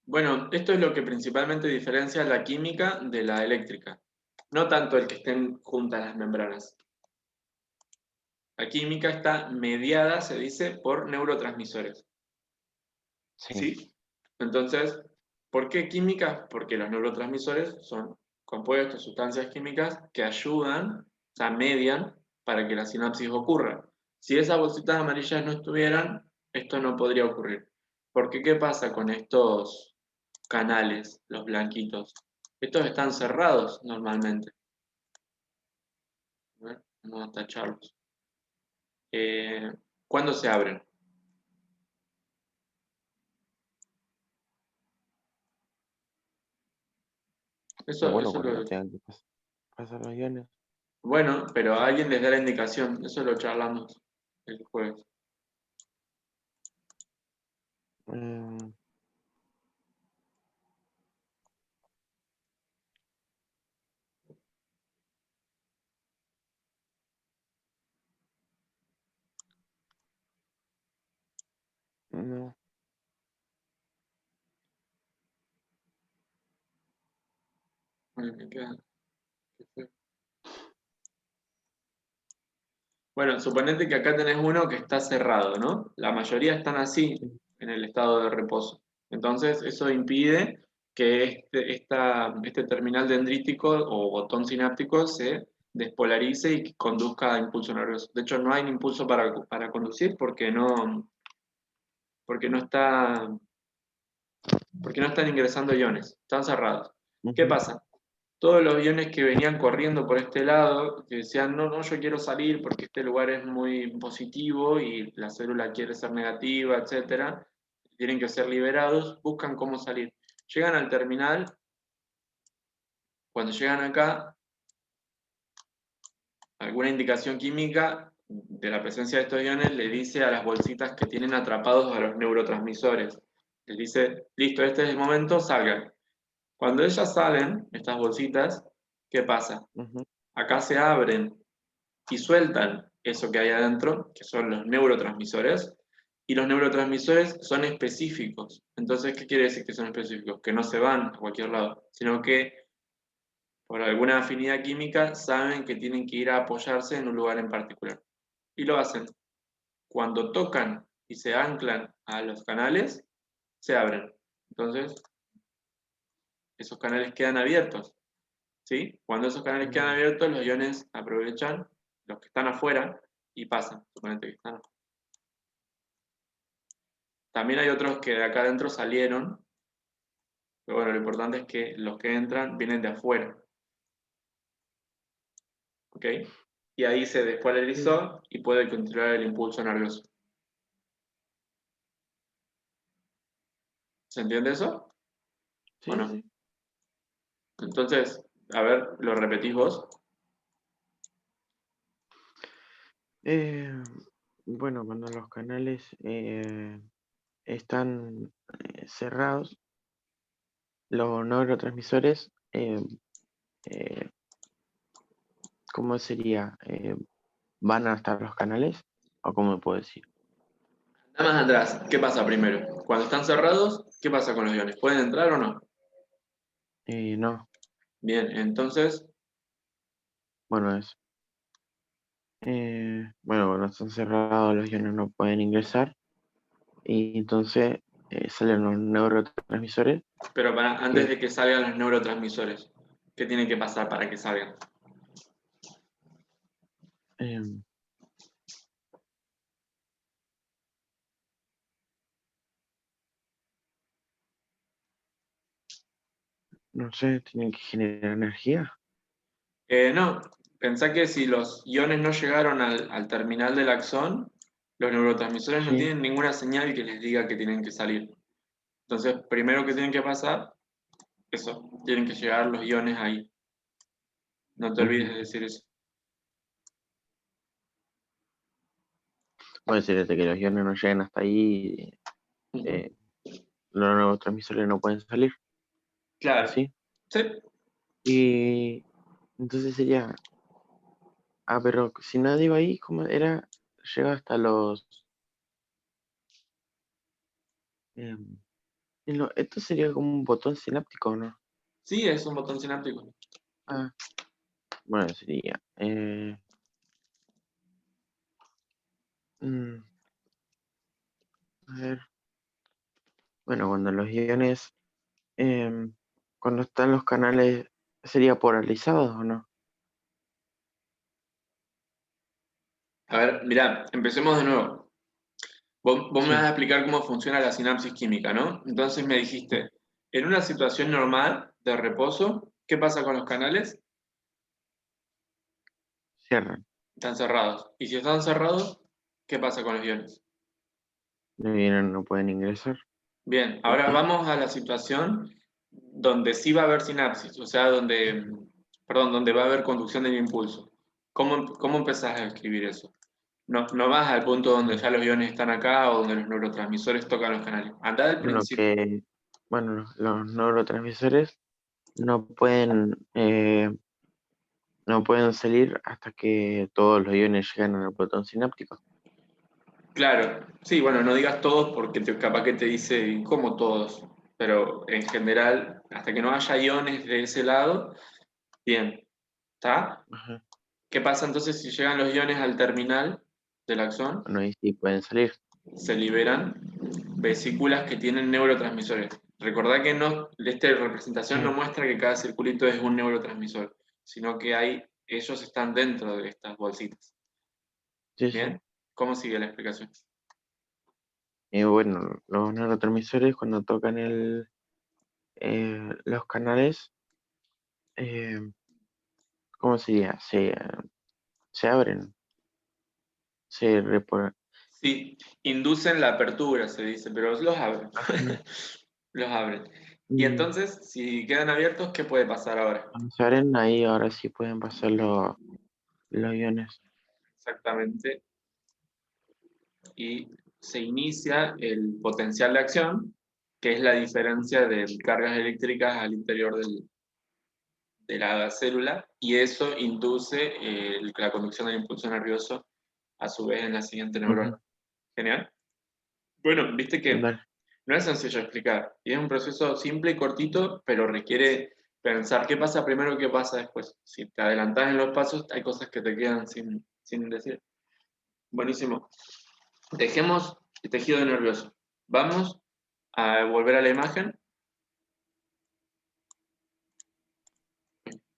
B: Bueno, esto es lo que principalmente diferencia la química de la eléctrica. No tanto el que estén juntas las membranas. La química está mediada, se dice, por neurotransmisores.
A: Sí.
B: ¿Sí? Entonces, ¿por qué química? Porque los neurotransmisores son compuestos, sustancias químicas que ayudan, o sea, median para que la sinapsis ocurra. Si esas bolsitas amarillas no estuvieran, esto no podría ocurrir. Porque ¿qué pasa con estos canales, los blanquitos? Estos están cerrados normalmente. A ver, vamos a tacharlos. Eh, ¿Cuándo se abren? Eso,
A: Bueno,
B: eso
A: cuando
B: lo,
A: tengan que pasar los iones.
B: bueno, pero a alguien les da la indicación. Eso lo charlamos el jueves.
A: Em, no.
B: Bueno, me queda- Bueno, suponete que acá tenés uno que está cerrado, ¿no? La mayoría están así,
A: Sí.
B: en el estado de reposo. Entonces, eso impide que este terminal dendrítico o botón sináptico se despolarice y que conduzca a impulso nervioso. De hecho, no hay impulso para conducir porque no está, porque no están ingresando iones, están cerrados. ¿Qué
A: Ujú.
B: pasa? Todos los iones que venían corriendo por este lado, que decían, no, no, yo quiero salir porque este lugar es muy positivo y la célula quiere ser negativa, etcétera, tienen que ser liberados, buscan cómo salir. Llegan al terminal, cuando llegan acá, alguna indicación química de la presencia de estos iones le dice a las bolsitas que tienen atrapados a los neurotransmisores. Les dice, listo, este es el momento, salgan. Cuando ellas salen, estas bolsitas, ¿qué pasa?
A: Ujú.
B: Acá se abren y sueltan eso que hay adentro, que son los neurotransmisores, y los neurotransmisores son específicos. Entonces, ¿qué quiere decir que son específicos? Que no se van a cualquier lado, sino que por alguna afinidad química saben que tienen que ir a apoyarse en un lugar en particular. Y lo hacen. Cuando tocan y se anclan a los canales, se abren. Entonces, esos canales quedan abiertos. ¿Sí? Cuando esos canales quedan
A: Mm,
B: abiertos, los iones aprovechan los que están afuera y pasan. Suponete que están afuera. También hay otros que de acá adentro salieron, pero bueno, lo importante es que los que entran vienen de afuera, ¿ok? Y ahí se
A: sí,
B: despolarizó y puede continuar el impulso nervioso. ¿Se entiende eso? ¿O
A: sí,
B: no?
A: sí.
B: Entonces, a ver, lo repetís vos.
A: Eh, bueno, cuando los canales están cerrados, los neurotransmisores, eh, ¿cómo sería? ¿Van hasta los canales? ¿O cómo puedo decir?
B: Nada más atrás, ¿qué pasa primero? Cuando están cerrados, ¿qué pasa con los iones? ¿Pueden entrar o no?
A: No,
B: Bien, entonces,
A: bueno, eso. Bueno, cuando están cerrados los iones no pueden ingresar y entonces salen los neurotransmisores
B: pero antes
A: que
B: de que salgan los neurotransmisores, ¿qué tiene que pasar para que salgan?
A: em, no sé, tienen que generar energía.
B: No, pensá que si los iones no llegaron al terminal del axón, los neurotransmisores no
A: Sí.
B: tienen ninguna señal que les diga que tienen que salir. Entonces, primero que tienen que pasar, eso, tienen que llegar los iones ahí. No te olvides
A: Ujú.
B: de decir eso.
A: Puede ser desde que los iones no lleguen hasta ahí,
B: Ujú.
A: eh, los neurotransmisores no pueden salir,
B: Claro.
A: ¿así?
B: Sí.
A: Y entonces sería, pero si nadie va ahí, ¿cómo era? Llega hasta los... em, esto sería como un botón sináptico, ¿no?
B: Sí, es un botón sináptico.
A: Ah, bueno, sería... mm, a ver, bueno, cuando los iones, em, cuando están los canales, ¿sería polarizados o no?
B: A ver, mirá, empecemos de nuevo. Vos me vas a
A: Sí,
B: explicar cómo funciona la sinapsis química, ¿no? Entonces me
A: sí,
B: dijiste, en una situación normal de reposo, ¿qué pasa con los canales?
A: cierran.
B: Están cerrados. Y si están cerrados, ¿qué pasa con los iones?
A: No vienen, no pueden ingresar.
B: Bien, ahora vamos a la situación donde sí va a haber sinapsis, o sea, perdón, donde va a haber conducción del impulso. ¿Cómo empezás a escribir eso? No, no vas al punto donde
A: Mm.
B: ya los iones están acá o donde los neurotransmisores tocan los canales. Andá del
A: Bueno,
B: principio.
A: bueno, los neurotransmisores no pueden, no pueden salir hasta que todos los iones llegan al botón sináptico.
B: Claro, sí, bueno, no digas todos porque capaz que te dice como todos, pero en general, hasta que no haya iones de ese lado, bien, ¿está?
A: Ajá.
B: ¿Qué pasa entonces si llegan los iones al terminal del axón?
A: Bueno, ahí sí pueden salir.
B: Se liberan vesículas que tienen neurotransmisores. Recordá que no, esta representación no
A: Sí,
B: muestra que cada circulito es un neurotransmisor, sino que ellos están dentro de estas bolsitas.
A: sí, sí.
B: ¿Bien? ¿Cómo sigue la explicación?
A: Y bueno, los neurotransmisores cuando tocan los canales, eh, ¿cómo sería? Se abren, se repor-
B: Sí, inducen la apertura, se dice, pero los abren.
A: Ajá.
B: Los abren. Y
A: Y
B: entonces, si quedan abiertos, ¿qué puede pasar ahora?
A: cuando se abren, ahí ahora sí pueden pasar los iones.
B: Exactamente. Y se inicia el potencial de acción, que es la diferencia de cargas eléctricas al interior de la célula, y eso induce la conducción del impulso nervioso a su vez en la siguiente neurona.
A: Ujú.
B: Genial. Bueno, viste que
A: Dale.
B: no es sencillo explicar, y es un proceso simple y cortito, pero requiere pensar qué pasa primero y qué pasa después. Si te adelantas en los pasos, hay cosas que te quedan sin decir. Buenísimo. Dejemos el tejido nervioso. Vamos a volver a la imagen.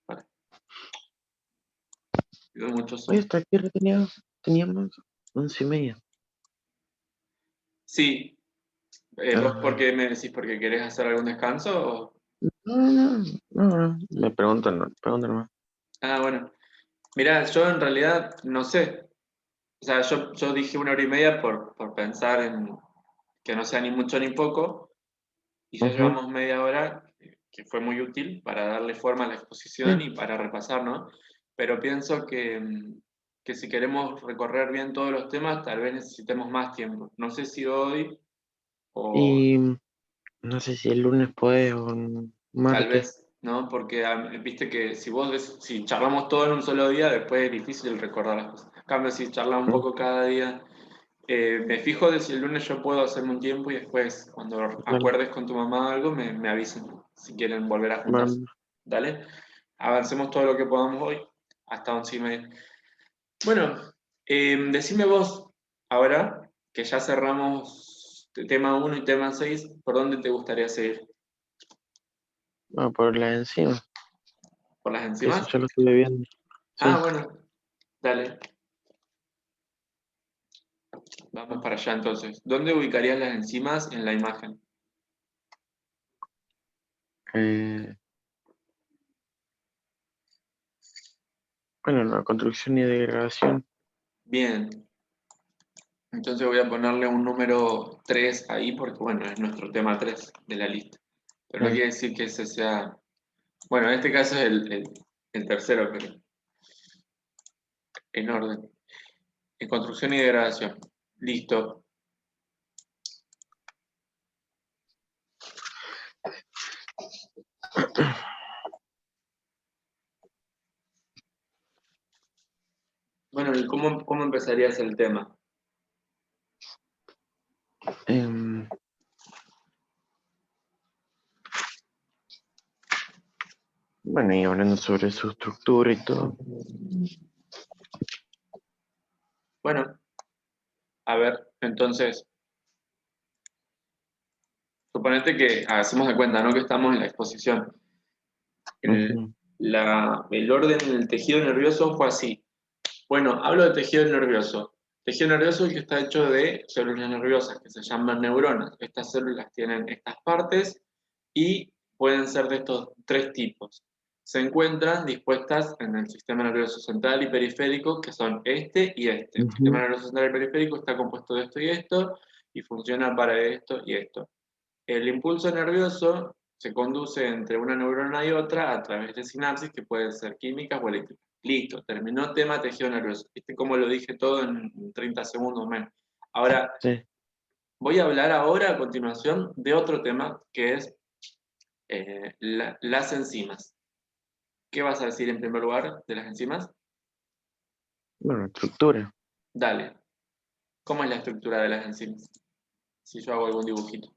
B: Vale, pido mucho
A: Oye,
B: zoom.
A: hasta aquí teníamos 11:30.
B: Sí, ¿vos por
A: Ah,
B: qué me decís? ¿Porque querés hacer algún descanso?
A: no, no, no, no, me preguntan, no, preguntan nomás.
B: Ah, bueno. Mirá, yo en realidad no sé. O sea, yo dije 1 hora y media por pensar en que no sea ni mucho ni poco, y ya
A: Ujú.
B: llevamos media hora, que fue muy útil para darle forma a la exposición
A: Sí,
B: y para repasar, ¿no? Pero pienso que si queremos recorrer bien todos los temas, tal vez necesitemos más tiempo. No sé si hoy o
A: y no sé si el lunes podés o un
B: tal
A: martes.
B: vez, ¿no? Porque viste que si charlamos todo en un solo día, después es difícil recordar las cosas. En cambio, si charlamos un
A: Mm.
B: poco cada día, me fijo de si el lunes yo puedo hacerme un tiempo y después, cuando
A: Dale,
B: acuerdes con tu mamá algo, me avisen si quieren volver a juntarse.
A: bueno,
B: Dale, avancemos todo lo que podamos hoy, hasta 11:30. Bueno, decime vos, ahora que ya cerramos tema uno y tema 6, ¿por dónde te gustaría seguir?
A: bueno, por la encima,
B: ¿Por las
A: que eso
B: enzimas?
A: ya lo estuve viendo.
B: Ah,
A: Sí,
B: bueno, dale. Vamos para allá entonces. ¿Dónde ubicarías las enzimas en la imagen?
A: Eh, bueno, la construcción y degradación.
B: Bien, entonces voy a ponerle un número 3 ahí porque, bueno, es nuestro tema 3 de la lista. Pero no
A: Sí.
B: quiere decir que ese sea... Bueno, en este caso es el tercero, pero en orden. En construcción y degradación. Listo. Bueno, ¿y cómo empezarías el tema?
A: Em, bueno, y hablando sobre su estructura y todo.
B: Bueno, a ver, entonces, suponete que hacemos de cuenta, ¿no? Que estamos en la exposición. El,
A: Ujú,
B: el orden en el tejido nervioso fue así. Bueno, hablo de tejido nervioso. Tejido nervioso es el que está hecho de células nerviosas, que se llaman neuronas. Estas células tienen estas partes y pueden ser de estos tres tipos. Se encuentran dispuestas en el sistema nervioso central y periférico, que son este y este. El sistema
A: ujú,
B: nervioso central y periférico está compuesto de esto y esto, y funciona para esto y esto. El impulso nervioso se conduce entre una neurona y otra a través de sinapsis que pueden ser químicas o eléctricas. Listo, terminó tema tejido nervioso. ¿Viste cómo lo dije todo en 30 segundos menos? Ahora,
A: sí.
B: voy a hablar ahora a continuación de otro tema que es las enzimas. ¿Qué vas a decir en primer lugar de las enzimas?
A: Bueno, estructura.
B: Dale, ¿cómo es la estructura de las enzimas? Si yo hago algún dibujito.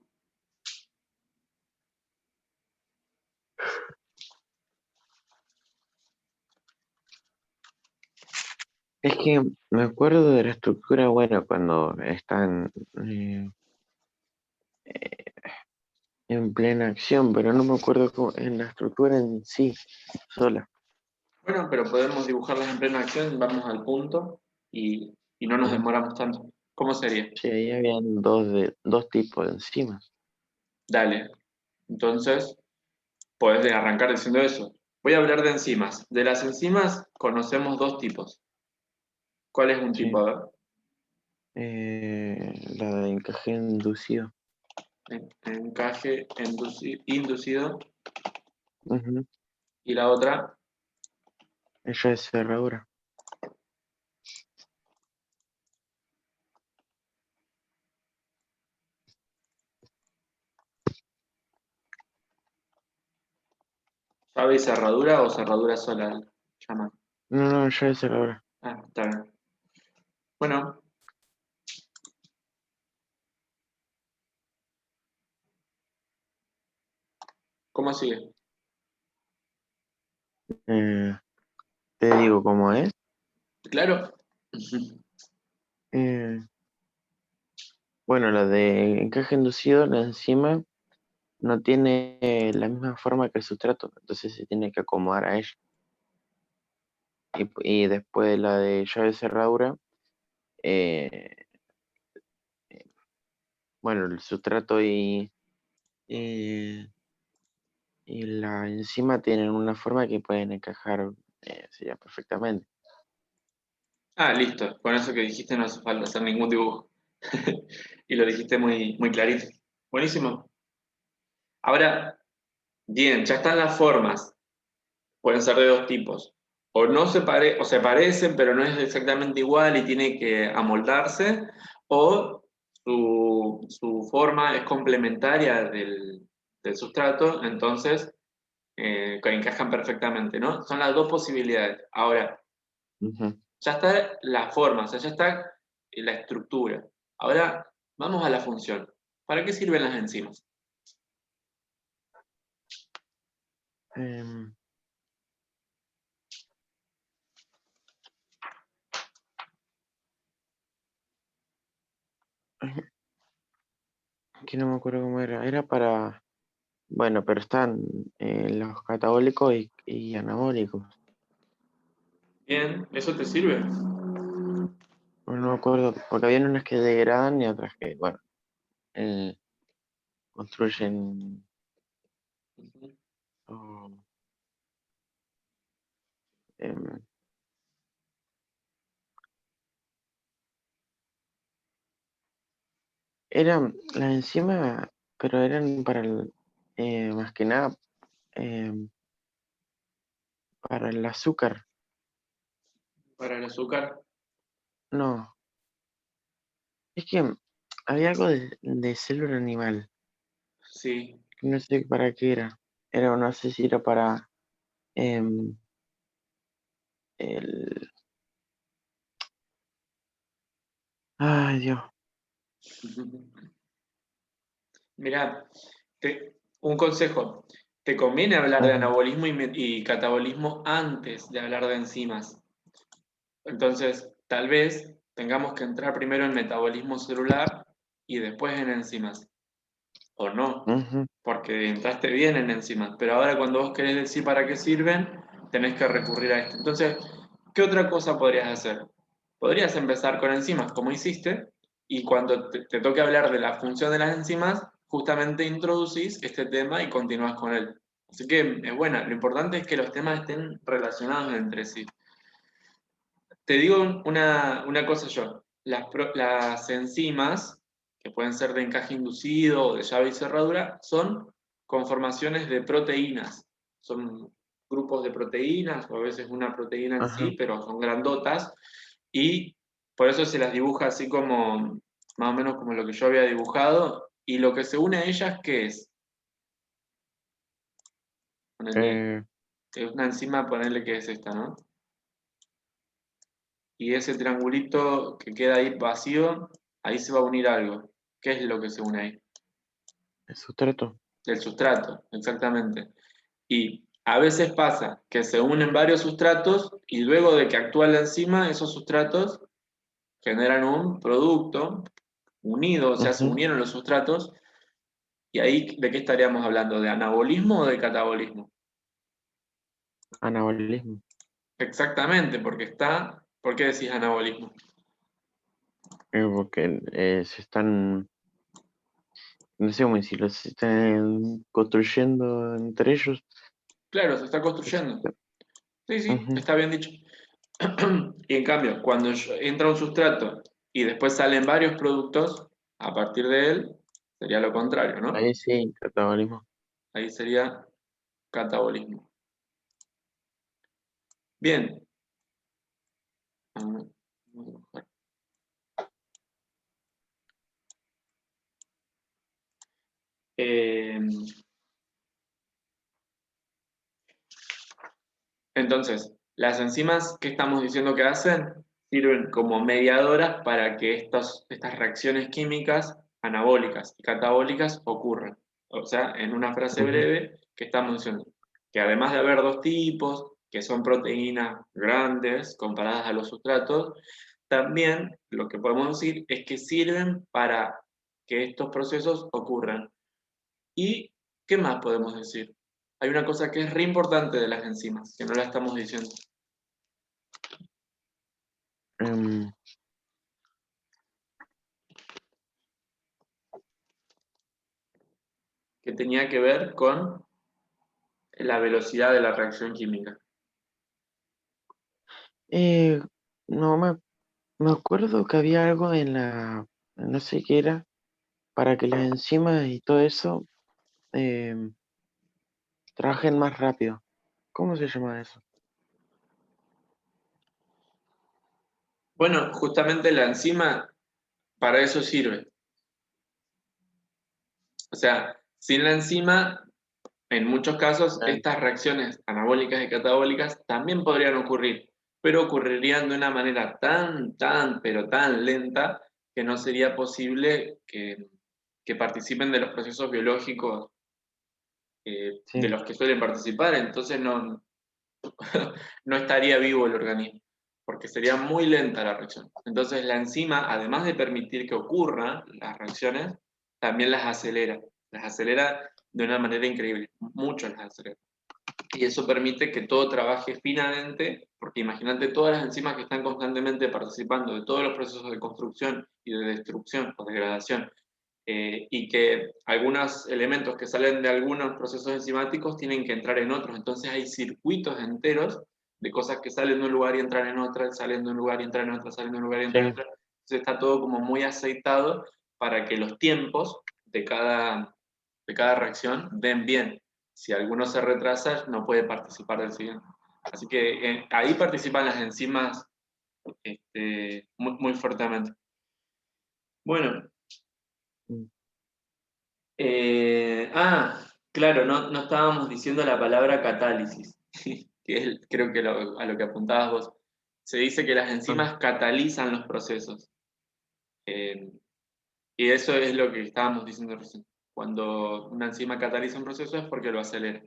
A: Es que me acuerdo de la estructura, bueno, cuando están en plena acción, pero no me acuerdo en la estructura en sí, sola.
B: Bueno, pero podemos dibujarlas en plena acción, vamos al punto y no nos
A: Mm,
B: demoramos tanto. ¿Cómo sería?
A: sí, ahí habían dos tipos de enzimas.
B: Dale. Entonces, podés arrancar diciendo eso. Voy a hablar de enzimas. De las enzimas conocemos dos tipos. ¿Cuál es un tipo?
A: Sí.
B: A ver.
A: La de encaje inducido.
B: Encaje inducido.
A: Ujú.
B: Y la otra,
A: Ella es cerradura.
B: llave y cerradura o cerradura sola. Llama.
A: No, no, ella es cerradura.
B: Ah, está bien. Bueno, ¿cómo sigue?
A: Eh, te digo cómo es.
B: ¿Claro?
A: Eh, bueno, la de encaje inducido, la enzima no tiene la misma forma que el sustrato, entonces se tiene que acomodar a ella. Y después la de llave cerradura, eh, bueno, el sustrato y, y la enzima tienen una forma que pueden encajar sí, perfectamente.
B: Ah, listo. Con eso que dijiste no hace falta hacer ningún dibujo. Y lo dijiste muy, muy clarito. Buenísimo. Ahora, bien, ya están las formas. Pueden ser de dos tipos. O no o se parecen, pero no es exactamente igual y tiene que amoldarse, o su forma es complementaria del sustrato, entonces que encajan perfectamente, ¿no? Son las dos posibilidades. Ahora,
A: Ujú.
B: ya está la forma, o sea, ya está la estructura. Ahora, vamos a la función. ¿Para qué sirven las enzimas?
A: Em, que no me acuerdo cómo era. Era para, bueno, pero están los catabólicos y anabólicos.
B: Bien, ¿eso te sirve?
A: No me me acuerdo, porque había unas que degradan y otras que, bueno, eh, construyen.
B: Ujú.
A: Oh, em, eran las enzimas, pero eran más que nada, em, para el azúcar.
B: Para el azúcar,
A: No, es que había algo de célula animal,
B: sí.
A: que no sé para qué era. Era, no sé si era para em, el... Ay, Dios.
B: Mira, un consejo. Te conviene hablar de
A: Ujú,
B: anabolismo y catabolismo antes de hablar de enzimas. Entonces, tal vez tengamos que entrar primero en metabolismo celular y después en enzimas. O no,
A: ujú,
B: porque entraste bien en enzimas, pero ahora cuando vos querés decir para qué sirven, tenés que recurrir a esto. Entonces, ¿qué otra cosa podrías hacer? Podrías empezar con enzimas, como hiciste, y cuando te toque hablar de la función de las enzimas, justamente introducís este tema y continúas con él. Así que es buena, lo importante es que los temas estén relacionados entre sí. Te digo una cosa yo, las enzimas, que pueden ser de encaje inducido o de llave y cerradura, son conformaciones de proteínas. Son grupos de proteínas, o a veces una proteína en sí,
A: ajá.
B: pero son grandotas, y por eso se las dibuja así como, más o menos como lo que yo había dibujado, y lo que se une a ellas, ¿qué es? Ponele,
A: Eh,
B: es una enzima, ponerle que es esta, ¿no? Y ese triangulito que queda ahí vacío, ahí se va a unir algo. ¿Qué es lo que se une ahí?
A: el sustrato.
B: El sustrato, exactamente. Y a veces pasa que se unen varios sustratos y luego de que actúa la enzima, esos sustratos generan un producto unido, o sea, se
A: Ujú,
B: unieron los sustratos. ¿Y ahí de qué estaríamos hablando? ¿De anabolismo o de catabolismo?
A: anabolismo.
B: Exactamente, porque está. ¿Por qué decís anabolismo?
A: Porque se están, no sé cómo decirlo, se están construyendo entre ellos.
B: Claro, se está
A: Eso,
B: construyendo. Sí, sí,
A: ujú,
B: está bien dicho. Y en cambio, cuando entra un sustrato y después salen varios productos, a partir de él, sería lo contrario, ¿no?
A: ahí sí, catabolismo.
B: Ahí sería catabolismo. Bien. Eh, entonces, las enzimas, ¿qué estamos diciendo que hacen? Sirven como mediadoras para que estas reacciones químicas anabólicas y catabólicas ocurran. O sea, en una frase
A: Ujú,
B: breve, ¿qué estamos diciendo? Que además de haber dos tipos, que son proteínas grandes comparadas a los sustratos, también lo que podemos decir es que sirven para que estos procesos ocurran. ¿Y qué más podemos decir? Hay una cosa que es re importante de las enzimas, que no la estamos diciendo,
A: em,
B: que tenía que ver con la velocidad de la reacción química.
A: eh, no me acuerdo que había algo en no sé qué era, para que las enzimas y todo eso em, trabajen más rápido. ¿Cómo se llama eso?
B: Bueno, justamente la enzima para eso sirve. O sea, sin la enzima, en muchos casos,
A: Ah,
B: estas reacciones anabólicas y catabólicas también podrían ocurrir, pero ocurrirían de una manera pero tan lenta que no sería posible que participen de los procesos biológicos de
A: sí.
B: los que suelen participar, entonces no estaría vivo el organismo, porque sería muy lenta la reacción. Entonces la enzima, además de permitir que ocurran las reacciones, también las acelera de una manera increíble, mucho las acelera. y eso permite que todo trabaje finamente, porque imagínate todas las enzimas que están constantemente participando de todos los procesos de construcción y de destrucción o degradación, y que algunos elementos que salen de algunos procesos enzimáticos tienen que entrar en otros, entonces hay circuitos enteros de cosas que salen de un lugar y entran en otra, salen de un lugar y entran en otra, salen de un lugar y entran en
A: Sí.
B: otra, entonces está todo como muy aceitado para que los tiempos de cada reacción den bien. Si alguno se retrasa, no puede participar del siguiente. Así que ahí participan las enzimas muy, muy fuertemente. Bueno,
A: Mm.
B: claro, no estábamos diciendo la palabra catálisis, que es creo que a lo que apuntabas vos. Se dice que las
A: Ah,
B: enzimas catalizan los procesos. eh, y eso es lo que estábamos diciendo recién. Cuando una enzima cataliza un proceso es porque lo acelera.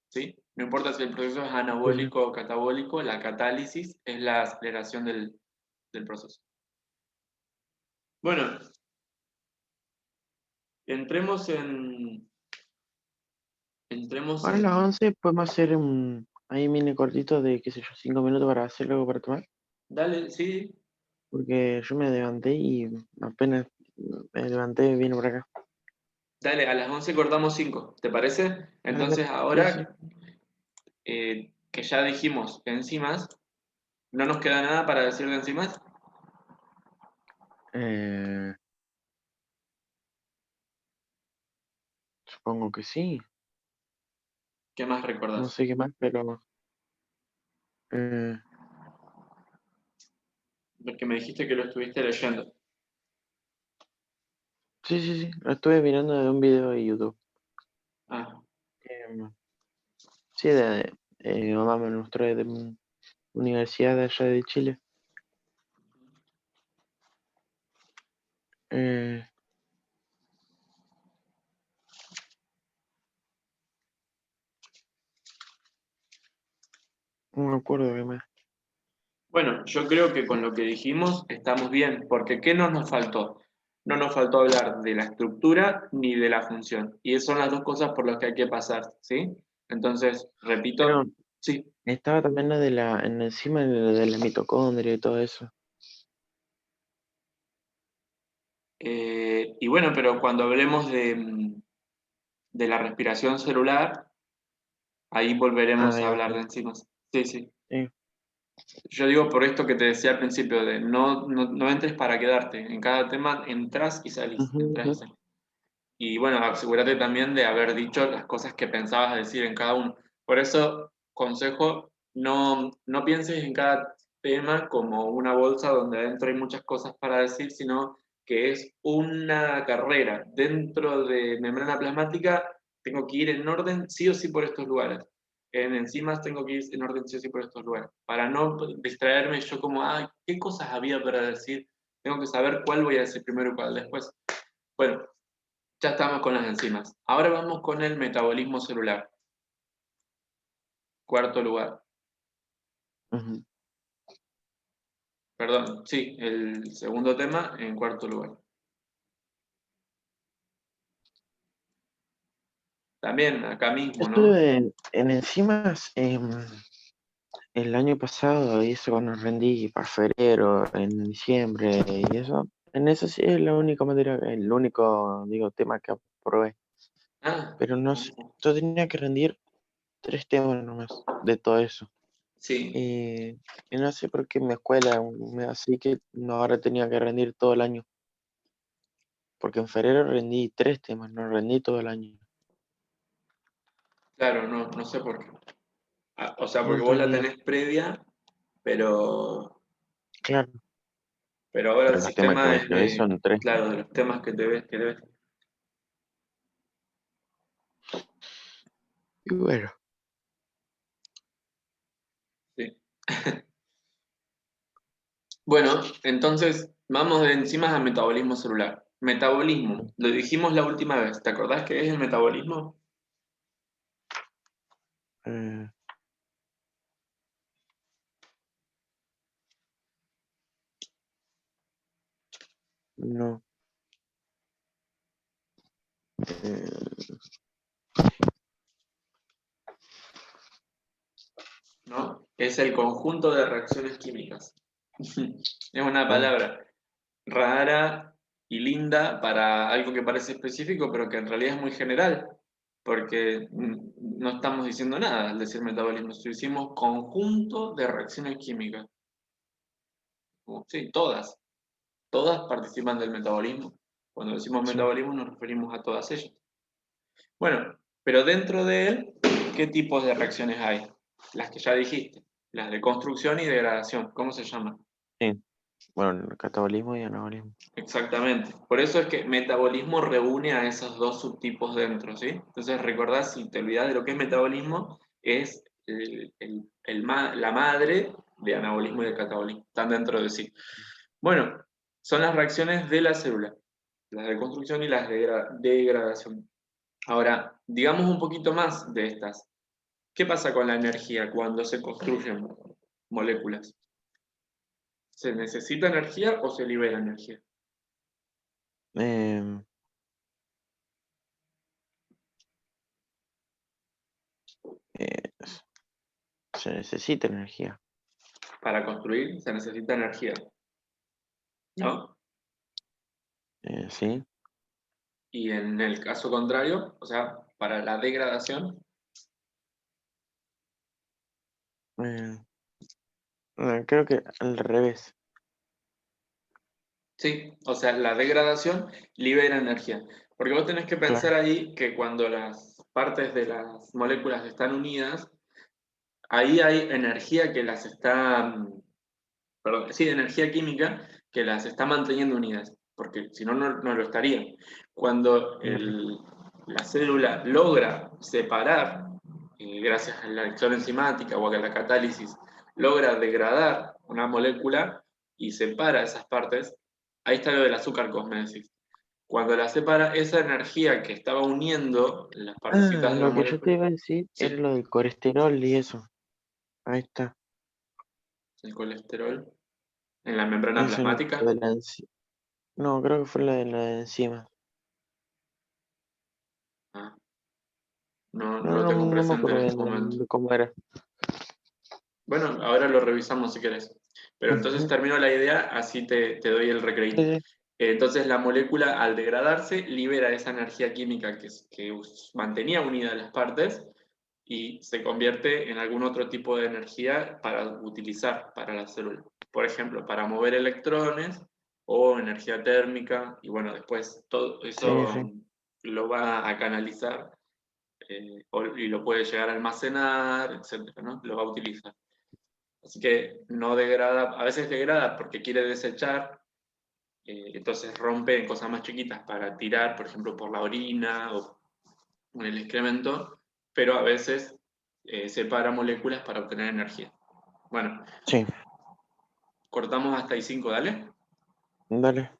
B: ¿Sí? No importa si el proceso es
A: sí, sí.
B: anabólico o catabólico, la catálisis es la aceleración del proceso. Bueno, entremos en, entremos
A: Ahora a las
B: en...
A: 11 podemos hacer un ahí mini cortito de, qué sé yo, 5 minutos para hacer algo para tomar.
B: Dale, sí,
A: Porque yo me levanté y apenas me levanté vine por acá.
B: dale, a las 11 cortamos 5, ¿te parece?
A: Dale,
B: Entonces
A: sí, sí.
B: ahora que ya dijimos enzimas, ¿no nos queda nada para decir de enzimas?
A: Eh, supongo que sí.
B: ¿Qué más
A: No
B: recordás?
A: sé qué más, pero eh,
B: Lo que me dijiste que lo estuviste leyendo.
A: sí, sí, sí. Lo estuve mirando de un video de YouTube.
B: Ah,
A: Eh, sí, mi mamá me mostró de mi universidad de allá de Chile. Eh, no me acuerdo qué más.
B: bueno, yo creo que con lo que dijimos estamos bien, porque ¿qué no nos faltó? No nos faltó hablar de la estructura ni de la función. Y esas son las dos cosas por las que hay que pasar, ¿sí? Entonces,
A: Pero
B: repito, sí.
A: estaba también la de encima de la mitocondria y todo eso.
B: Y bueno, pero cuando hablemos de la respiración celular, ahí
A: Ah,
B: volveremos a
A: ahí va,
B: hablar
A: ahí
B: de
A: va.
B: enzimas. Sí, sí.
A: Sí.
B: Yo digo por esto que te decía al principio, de no entres para quedarte. En cada tema entras y salís,
A: Ujú,
B: entras y
A: ujú.
B: salís. Y bueno, asegúrate también de haber dicho las cosas que pensabas decir en cada uno. Por eso, consejo, no pienses en cada tema como una bolsa donde adentro hay muchas cosas para decir, sino que es una carrera. Dentro de membrana plasmática tengo que ir en orden sí o sí por estos lugares. En enzimas tengo que ir en orden sí o sí por estos lugares. Para no distraerme yo como, ay, ¿qué cosas había para decir? Tengo que saber cuál voy a decir primero y cuál después. Bueno, ya estamos con las enzimas. Ahora vamos con el metabolismo celular. Cuarto lugar.
A: Ujú.
B: Perdón, sí, el segundo tema en cuarto lugar. También acá
A: Yo
B: mismo, ¿no?
A: estuve en enzimas el año pasado y eso cuando rendí para febrero, en diciembre y eso. En eso sí es la única materia, el único, digo, tema que aprobé.
B: Ah,
A: Pero no sé, yo tenía que rendir 3 temas nomás de todo eso.
B: sí,
A: Y no sé por qué mi escuela así que no, ahora tenía que rendir todo el año. Porque en febrero rendí 3 temas, no rendí todo el año.
B: claro, no sé por qué. Ah, o sea, porque
A: No
B: vos
A: tengo
B: la
A: ni idea.
B: tenés previa, pero,
A: Claro,
B: pero ahora el
A: pero los temas que
B: sistema
A: me
B: es
A: llevé
B: de,
A: son 3.
B: claro, de los temas que debes.
A: Y bueno,
B: Sí. Bueno, entonces vamos de enzimas a metabolismo celular. Metabolismo, lo dijimos la última vez. ¿Te acordás qué es el metabolismo?
A: eh, no. eh,
B: Es el conjunto de reacciones químicas. Es una
A: Ah,
B: palabra rara y linda para algo que parece específico, pero que en realidad es muy general, porque no estamos diciendo nada al decir metabolismo, si decimos conjunto de reacciones químicas. Sí, todas participan del metabolismo. Cuando decimos
A: sí.
B: metabolismo nos referimos a todas ellas. Bueno, pero dentro de él, ¿qué tipos de reacciones hay? Las que ya dijiste, las de construcción y degradación. ¿Cómo se llaman?
A: Sí. Bueno, catabolismo y anabolismo.
B: Exactamente. Por eso es que metabolismo reúne a esos dos subtipos dentro, ¿sí? Entonces recordad, si te olvidas de lo que es metabolismo, es la madre de anabolismo y de catabolismo. Están dentro de sí. Bueno, son las reacciones de la célula, las de construcción y las de degradación. Ahora, digamos un poquito más de estas. ¿Qué pasa con la energía cuando se construyen moléculas? ¿Se necesita energía o se libera energía?
A: Em, eh, Se necesita energía.
B: Para construir se necesita energía, ¿no?
A: Sí.
B: Y en el caso contrario, o sea, para la degradación,
A: Eh, Creo que al revés.
B: sí, o sea, la degradación libera energía. Porque vos tenés que pensar
A: Claro.
B: ahí que cuando las partes de las moléculas están unidas, ahí hay energía que las está, perdón, sí, energía química que las está manteniendo unidas, porque si no, no lo estarían. Cuando
A: Vale.
B: la célula logra separar, gracias a la reacción enzimática o a la catálisis, logra degradar una molécula y separa esas partes, ahí está lo del azúcar que vos me decís. Cuando la separa, esa energía que estaba uniendo las partecitas de la
A: Lo que yo te
B: molécula,
A: iba a decir era
B: sí,
A: lo del colesterol y eso. Ahí está.
B: el colesterol en la membrana
A: Eso es lo
B: plasmática.
A: de la No, creo que fue la de encima.
B: Ah, no
A: No,
B: lo
A: no,
B: tengo
A: no me
B: presente en
A: acuerdo
B: este
A: bien
B: momento.
A: de cómo era.
B: Bueno, ahora lo revisamos si querés. Pero entonces
A: Ujú.
B: termino la idea, así te doy el
A: Sí,
B: recreíto.
A: sí.
B: Entonces la molécula al degradarse libera esa energía química que mantenía unidas las partes y se convierte en algún otro tipo de energía para utilizar para la célula. Por ejemplo, para mover electrones o energía térmica y bueno, después todo
A: Sí,
B: eso
A: sí.
B: lo va a canalizar y lo puede llegar a almacenar, etcétera, ¿no? Lo va a utilizar. Así que no degrada, a veces degrada porque quiere desechar, entonces rompe en cosas más chiquitas para tirar, por ejemplo, por la orina o en el excremento, pero a veces separa moléculas para obtener energía. Bueno,
A: Sí,
B: cortamos hasta ahí 5, dale.
A: dale.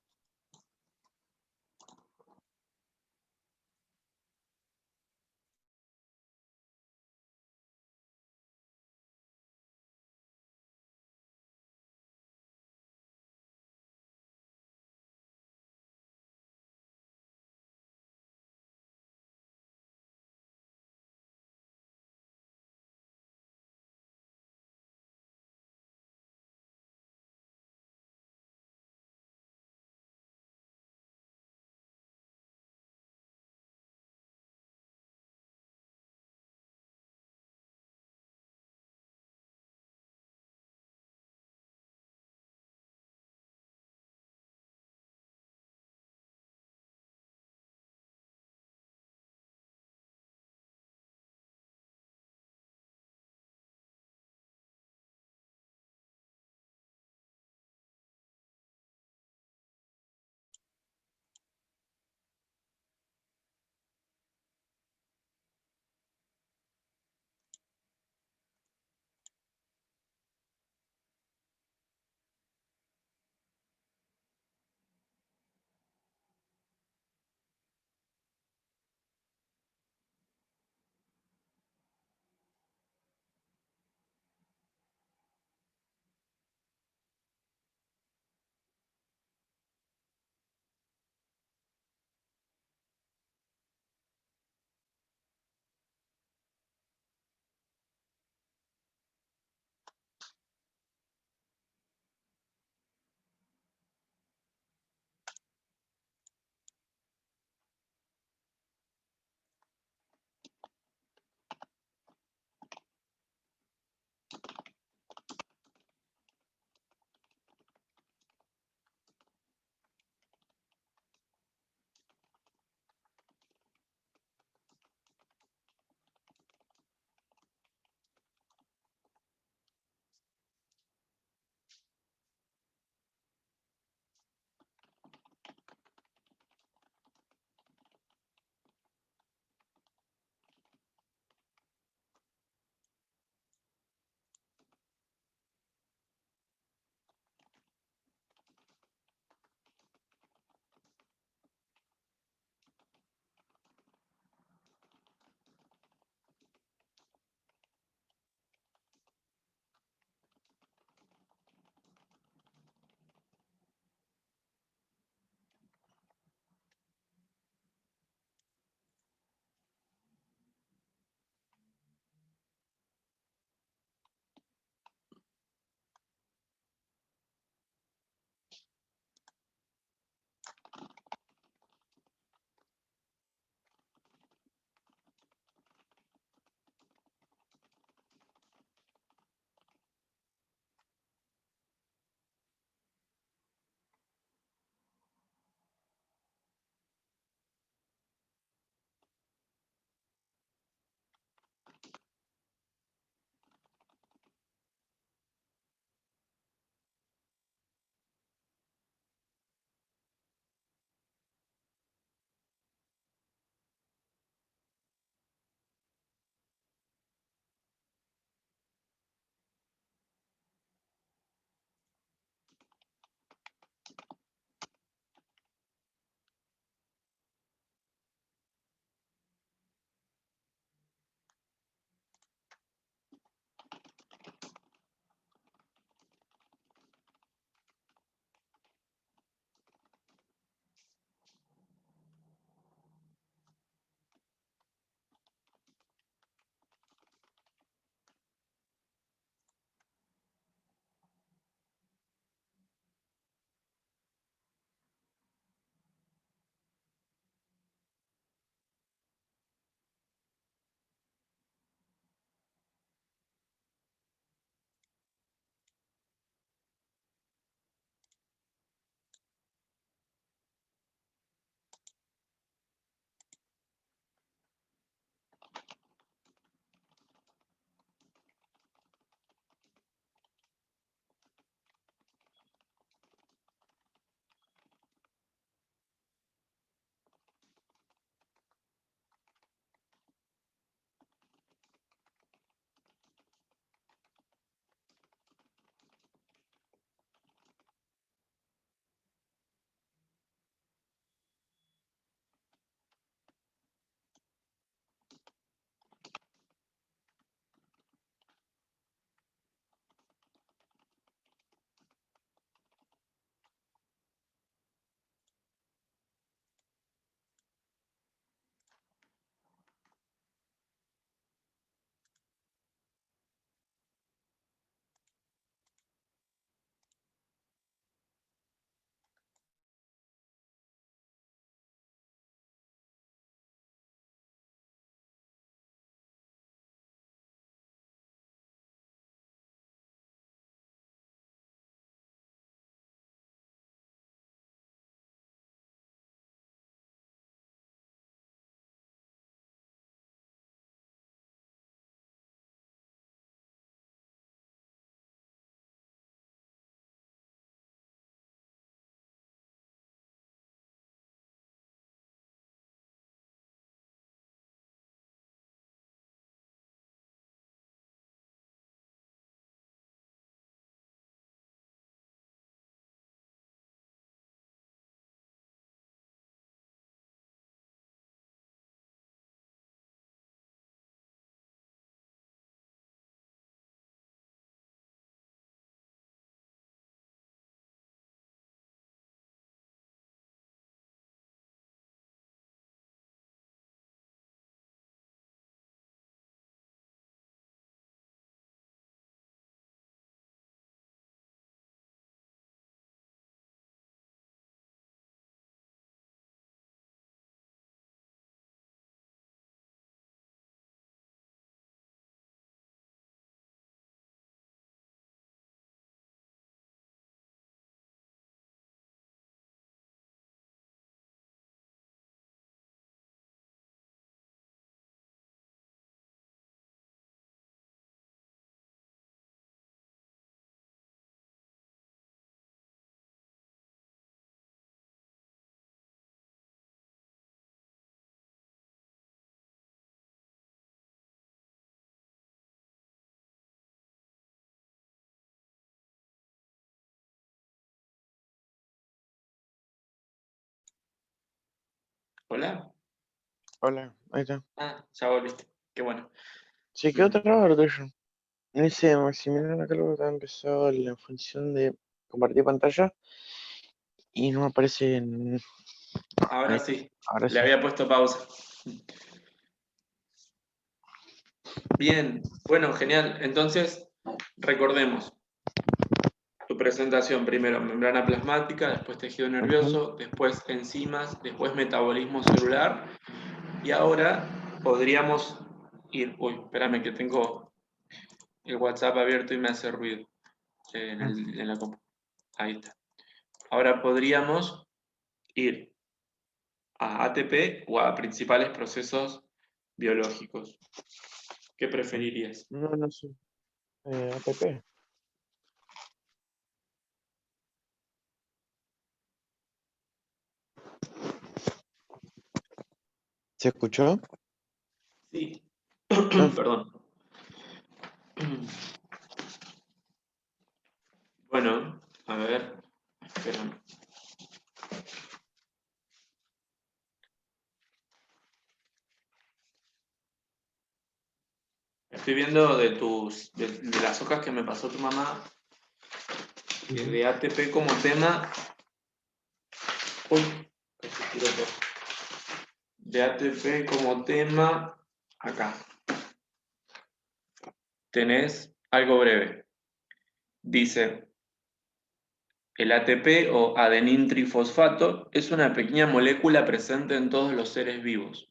B: Hola.
A: Hola, ahí está.
B: Ah, ya volviste. Qué bueno.
A: Sí, quedó
B: Mm,
A: trabado lo tuyo. Dice Maximiliano acá luego que ha empezado la función de compartir pantalla y no aparece en... Ahí
B: Ahora
A: está,
B: sí.
A: ahora
B: Le
A: sí.
B: había puesto pausa. Bien. Bueno, genial. Entonces, recordemos. Tu presentación, primero membrana plasmática, después tejido
A: Ujú,
B: nervioso, después enzimas, después metabolismo celular. Y ahora podríamos ir... Uy, espérame que tengo el WhatsApp abierto y me hace ruido
A: ujú.
B: en la compu. Ahí está. Ahora podríamos ir a ATP o a principales procesos biológicos. ¿Qué preferirías?
A: No, no sé. APP. ¿Se escuchó?
B: Sí.
A: Ah,
B: Perdón. Bueno, a ver. Espérame. Estoy viendo de las hojas que me pasó tu mamá, que
A: ujú,
B: de ATP como tema. Uy, casi tiro todo. De ATP como tema, acá tenés algo breve. Dice, el ATP o adenín-trifosfato es una pequeña molécula presente en todos los seres vivos.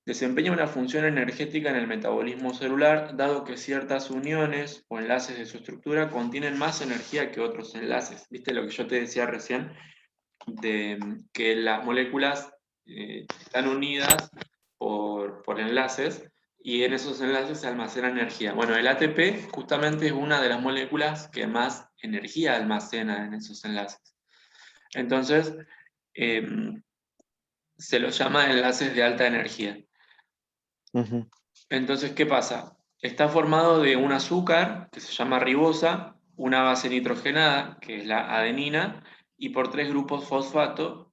B: Desempeña una función energética en el metabolismo celular, dado que ciertas uniones o enlaces de su estructura contienen más energía que otros enlaces. ¿Viste lo que yo te decía recién? De que las moléculas están unidas por enlaces y en esos enlaces se almacena energía. Bueno, el ATP justamente es una de las moléculas que más energía almacena en esos enlaces. Entonces, eh, se los llama enlaces de alta energía.
A: ujú,
B: Entonces, ¿qué pasa? Está formado de un azúcar que se llama ribosa, una base nitrogenada, que es la adenina, y por tres grupos fosfato,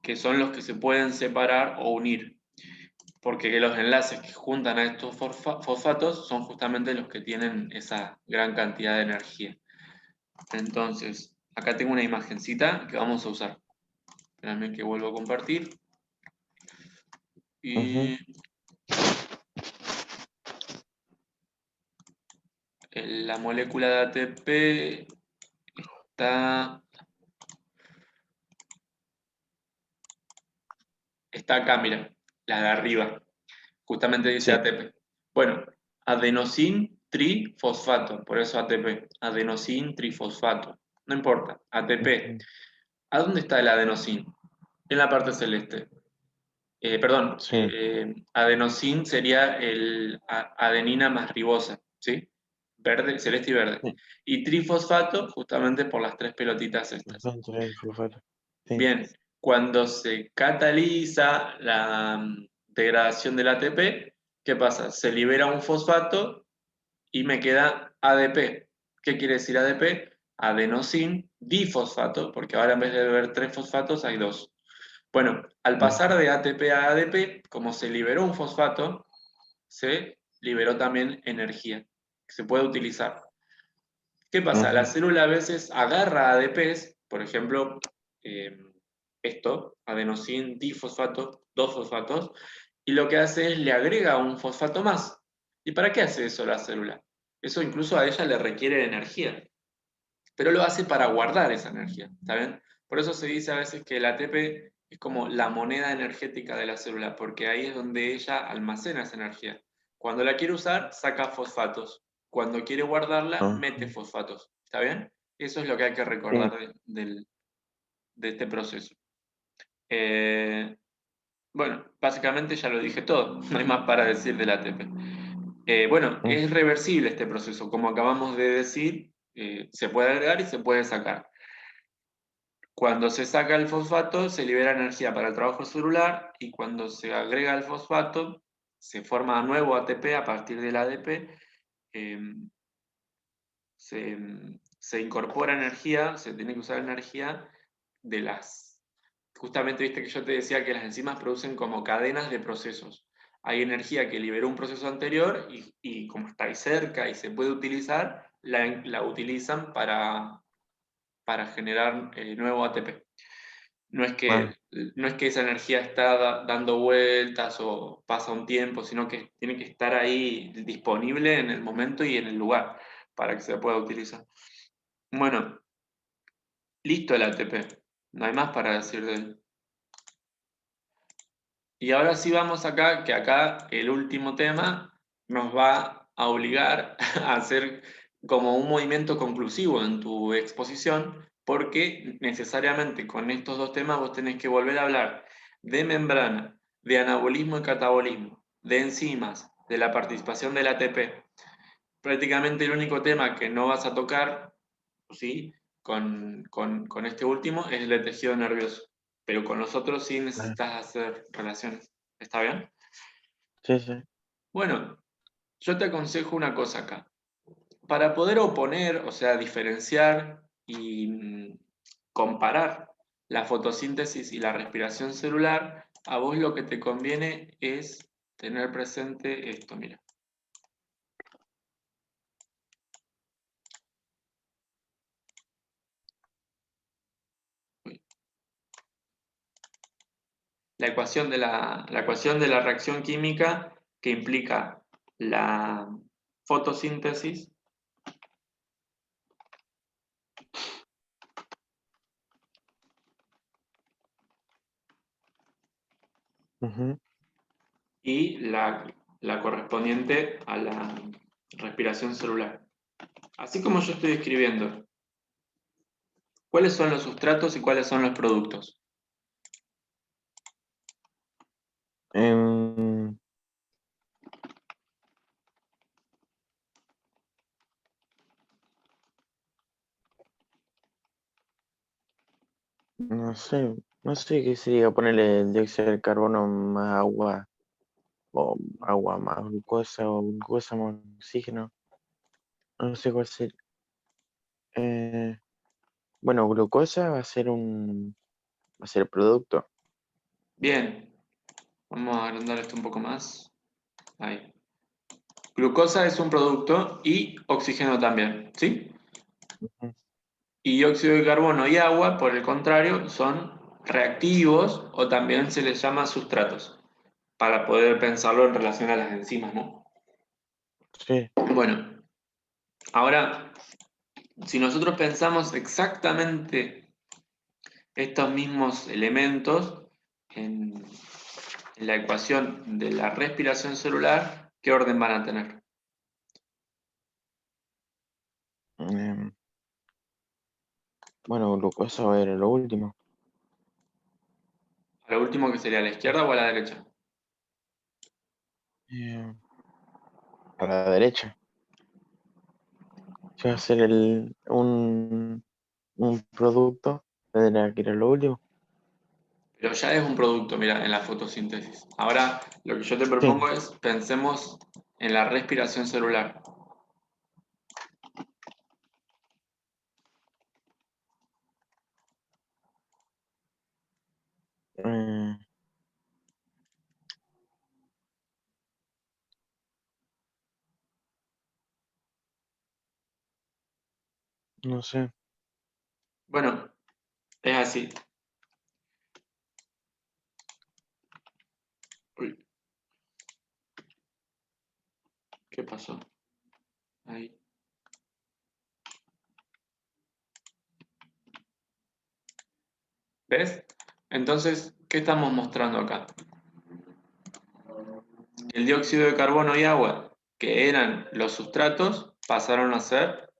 B: que son los que se pueden separar o unir, porque los enlaces que juntan a estos fosfatos son justamente los que tienen esa gran cantidad de energía. Entonces, acá tengo una imagencita que vamos a usar. Espérame que vuelvo a compartir.
A: ujú.
B: Y la molécula de ATP está, está acá, mira, la de arriba. Justamente dice
A: Sí.
B: ATP. Bueno, adenosin trifosfato, por eso ATP, adenosin trifosfato. No importa, ATP.
A: Ujú,
B: ¿A dónde está el adenosín? En la parte celeste. Perdón,
A: sí.
B: adenosin sería el adenina más ribosa, ¿sí? Verde, celeste y verde.
A: Sí.
B: Y trifosfato, justamente por las tres pelotitas estas.
A: Entonces, el sulfato. Sí.
B: Bien, cuando se cataliza la degradación del ATP, ¿qué pasa? Se libera un fosfato y me queda ADP. ¿Qué quiere decir ADP? Adenosin difosfato, porque ahora en vez de haber tres fosfatos hay dos. Bueno, al pasar
A: Ujú,
B: de ATP a ADP, como se liberó un fosfato, se liberó también energía que se puede utilizar. ¿Qué pasa? La
A: ujú,
B: célula a veces agarra ADPs, por ejemplo, eh, esto, adenosin difosfato, dos fosfatos, y lo que hace es le agrega un fosfato más. ¿Y para qué hace eso la célula? Eso incluso a ella le requiere energía, pero lo hace para guardar esa energía, ¿está bien? Por eso se dice a veces que el ATP es como la moneda energética de la célula, porque ahí es donde ella almacena esa energía. Cuando la quiere usar, saca fosfatos. Cuando quiere guardarla, mete
A: ajá,
B: fosfatos. ¿Está bien? Eso es lo que hay que
A: sí.
B: recordar de este proceso. Eh, bueno, básicamente ya lo dije todo. No hay más para decir del ATP. Bueno,
A: Ujú,
B: es reversible este proceso. Como acabamos de decir, se puede agregar y se puede sacar. Cuando se saca el fosfato, se libera energía para el trabajo celular y cuando se agrega el fosfato, se forma nuevo ATP a partir del ADP, eh, se incorpora energía, se tiene que usar energía de las justamente viste que yo te decía que las enzimas producen como cadenas de procesos. Hay energía que liberó un proceso anterior y como está ahí cerca y se puede utilizar, la utilizan para generar nuevo ATP. No es
A: Ah,
B: que, no es que esa energía está dando vueltas o pasa un tiempo, sino que tiene que estar ahí disponible en el momento y en el lugar para que se pueda utilizar. Bueno, listo el ATP. No hay más para decir de él. Y ahora sí vamos acá, que acá el último tema nos va a obligar a hacer como un movimiento conclusivo en tu exposición, porque necesariamente con estos dos temas vos tenés que volver a hablar de membrana, de anabolismo y catabolismo, de enzimas, de la participación del ATP. Prácticamente el único tema que no vas a tocar, ¿sí? Con este último es el de tejido nervioso, pero con los otros sí
A: ah,
B: necesitas hacer relaciones. ¿Está bien?
A: sí, sí.
B: Bueno, yo te aconsejo una cosa acá. Para poder oponer, o sea, diferenciar y comparar la fotosíntesis y la respiración celular, a vos lo que te conviene es tener presente esto, mira. La ecuación de la reacción química que implica la fotosíntesis
A: Ujú.
B: y la correspondiente a la respiración celular. Así como yo estoy escribiendo, ¿cuáles son los sustratos y cuáles son los productos?
A: Em, no sé qué sería ponerle dióxido de carbono más agua, o agua más glucosa, o glucosa más oxígeno. No sé cuál ser. Eh, bueno, glucosa va a ser el producto.
B: Bien, vamos a agrandar esto un poco más. Ahí. Glucosa es un producto y oxígeno también, ¿sí?
A: Ujú.
B: Y dióxido de carbono y agua, por el contrario, son reactivos o también se les llama sustratos, para poder pensarlo en relación a las enzimas, ¿no?
A: Sí.
B: Bueno, ahora, si nosotros pensamos exactamente estos mismos elementos en la ecuación de la respiración celular, ¿qué orden van a tener?
A: Em, bueno, glucosa era lo último.
B: ¿A lo último que sería a la izquierda o a la derecha?
A: Em, a la derecha. Si va a ser un producto, tendrá que ir a lo último.
B: Pero ya es un producto, mira, en la fotosíntesis. Ahora, lo que yo te
A: Sí.
B: propongo es, pensemos en la respiración celular.
A: Eh, no sé.
B: Bueno, es así. Uy, ¿qué pasó? Ahí. ¿Ves? Entonces, ¿qué estamos mostrando acá? El dióxido de carbono y agua, que eran los sustratos, pasaron a ser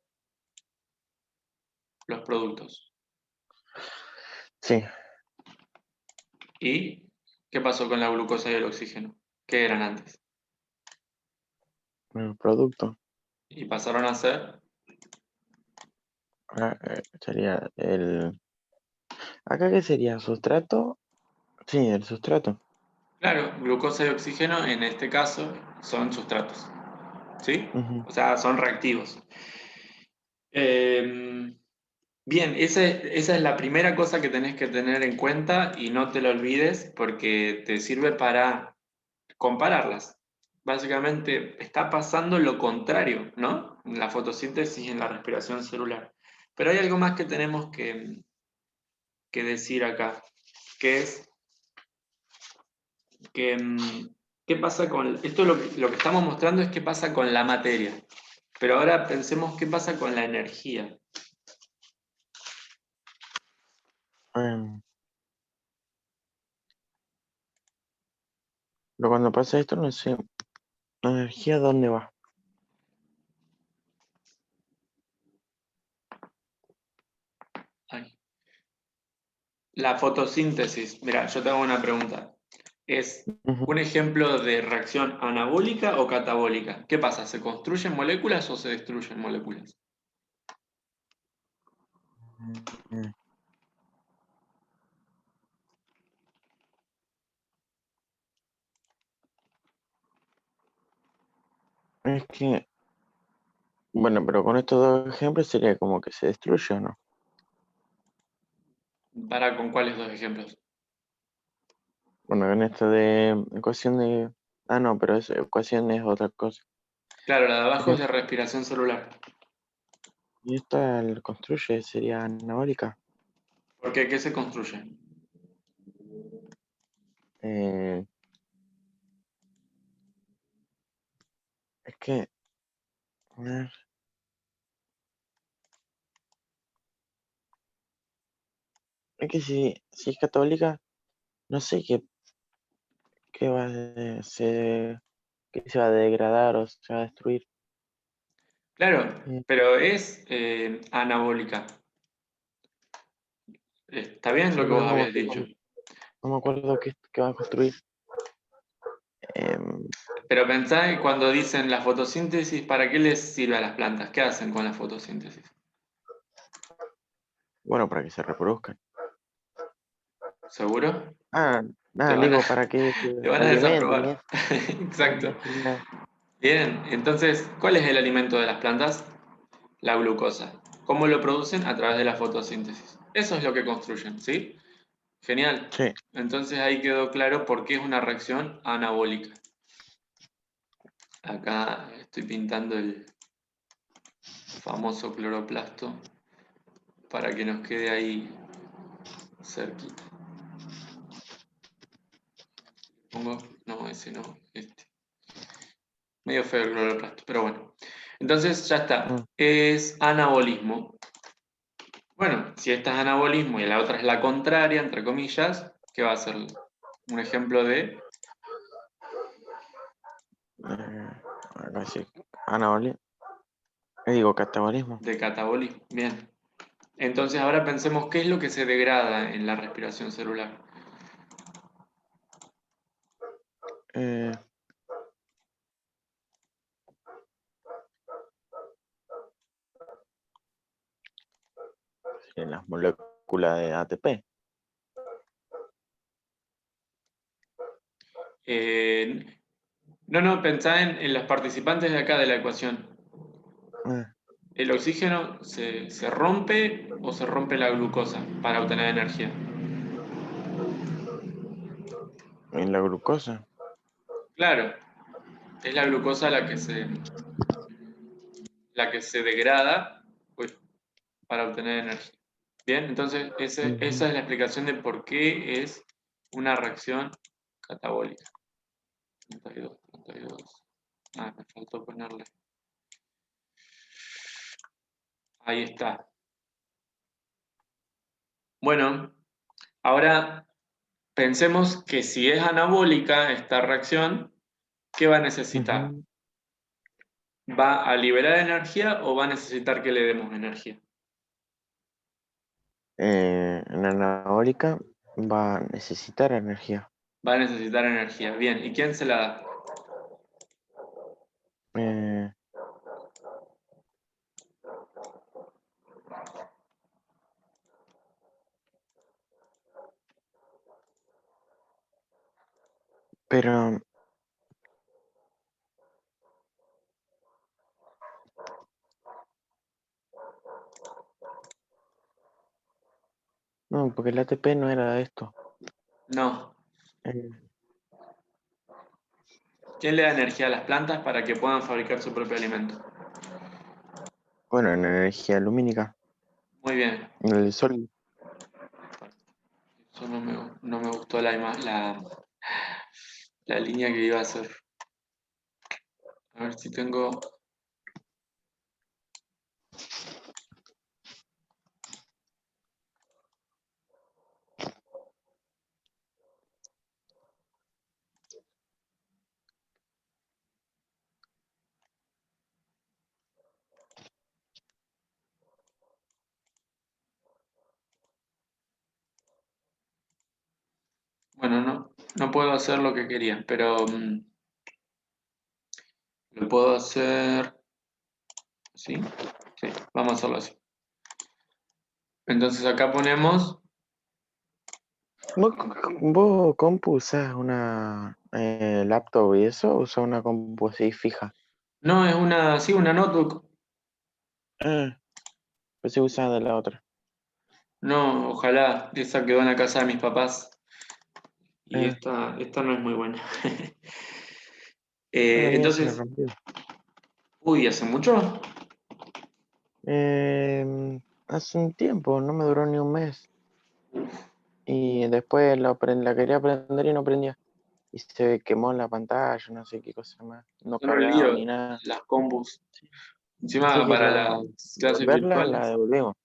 B: los productos.
A: Sí,
B: ¿Y qué pasó con la glucosa y el oxígeno? ¿Qué eran antes?
A: el producto.
B: Y pasaron a ser,
A: Ahora, sería el. ¿Acá qué sería? ¿Sustrato? Sí, el sustrato.
B: claro, glucosa y oxígeno en este caso son sustratos, ¿sí?
A: Ujú.
B: O sea, son reactivos. Eh, Bien, esa es la primera cosa que tenés que tener en cuenta y no te lo olvides porque te sirve para compararlas. Básicamente está pasando lo contrario, ¿no? En la fotosíntesis y en la respiración celular. Pero hay algo más que tenemos que decir acá, que es que, qué pasa con... Esto lo que estamos mostrando es qué pasa con la materia. Pero ahora pensemos qué pasa con la energía.
A: Em, pero cuando pasa esto, no sé, ¿la energía dónde va?
B: Ay. La fotosíntesis, mira, yo te hago una pregunta. ¿Es
A: Ujú.
B: un ejemplo de reacción anabólica o catabólica? ¿Qué pasa? ¿Se construyen moléculas o se destruyen moléculas?
A: Mm, Es que, bueno, pero con estos dos ejemplos sería como que se destruye, ¿o no?
B: ¿Para con cuáles dos ejemplos?
A: Bueno, en esto de ecuación de... Ah, no, pero esa ecuación es otra cosa.
B: Claro, la de abajo es
A: Sería-
B: de respiración celular.
A: Y esta la construye, sería anabólica.
B: ¿Por qué? ¿Qué se construye?
A: Eh, es que, a ver, es que si es católica, no sé qué va a ser, qué se va a degradar o se va a destruir.
B: Claro,
A: Eh,
B: pero es anabólica. Está bien
A: sí,
B: lo que
A: pero
B: vos habías dicho.
A: no me acuerdo qué va a construir. Em,
B: Pero pensá que cuando dicen la fotosíntesis, ¿para qué les sirve a las plantas? ¿Qué hacen con la fotosíntesis?
A: bueno, para que se reproduzcan.
B: ¿Seguro?
A: Ah,
B: Te
A: nada,
B: van a,
A: digo, para que se
B: te van a
A: alimenten y
B: desaprobar.
A: eso.
B: Exacto.
A: Más que nada.
B: Bien, entonces, ¿cuál es el alimento de las plantas? La glucosa. ¿Cómo lo producen? A través de la fotosíntesis. Eso es lo que construyen, ¿sí? Genial.
A: Sí.
B: Entonces ahí quedó claro por qué es una reacción anabólica. Acá estoy pintando el famoso cloroplasto para que nos quede ahí cerquita. Pongo, no, ese no, este. Medio feo el cloroplasto, pero bueno. Entonces ya está.
A: Mm,
B: Es anabolismo. Bueno, si esta es anabolismo y la otra es la contraria, entre comillas, ¿qué va a ser? Un ejemplo
A: eh, Acá sí. Anabolismo. Digo, catabolismo.
B: de catabolismo. Bien. Entonces ahora pensemos qué es lo que se degrada en la respiración celular.
A: Eh, en las moléculas de ATP.
B: Eh, no, pensá en los participantes de acá de la ecuación.
A: Ah,
B: ¿El oxígeno se rompe o se rompe la glucosa para obtener energía?
A: en la glucosa.
B: Claro, es la glucosa la que se degrada pues, para obtener energía. Bien, entonces esa
A: Ujú.
B: es la explicación de por qué es una reacción catabólica. 32, 32. Ah, me faltó ponerle. Ahí está. Bueno, ahora pensemos que si es anabólica esta reacción, ¿qué va a necesitar?
A: Ujú.
B: ¿Va a liberar energía o va a necesitar que le demos energía?
A: En la anabólica va a necesitar energía.
B: Va a necesitar energía. Bien, ¿y quién se la da?
A: Eh, pero, No, porque el ATP no era de esto.
B: No.
A: Eh,
B: ¿Quién le da energía a las plantas para que puedan fabricar su propio alimento?
A: bueno, en energía lumínica,
B: Muy bien.
A: en el sol.
B: Eso no me gustó la línea que iba a hacer. A ver si tengo. Bueno, no puedo hacer lo que quería, pero lo puedo hacer. ¿Sí? Sí, vamos a hacerlo así. Entonces acá ponemos.
A: ¿Vos compu usás una laptop y eso? ¿O usás una compu así fija?
B: No, es sí, una notebook.
A: Ah, pues sí usás de la otra.
B: No, ojalá. Esa quedó en la casa de mis papás. Y
A: Ah,
B: esta no es muy buena.
A: la mía se me
B: Entonces,
A: rompió.
B: uy, ¿hace mucho?
A: Hace un tiempo, no me duró ni un mes. Y después la quería prender y no prendía. Y se quemó la pantalla, no sé qué cosa más. No
B: Son un
A: cargaba
B: lío
A: ni nada.
B: las combus.
A: Así
B: Encima
A: que
B: para
A: para
B: las clases
A: devolverla la
B: virtuales.
A: devolvimos.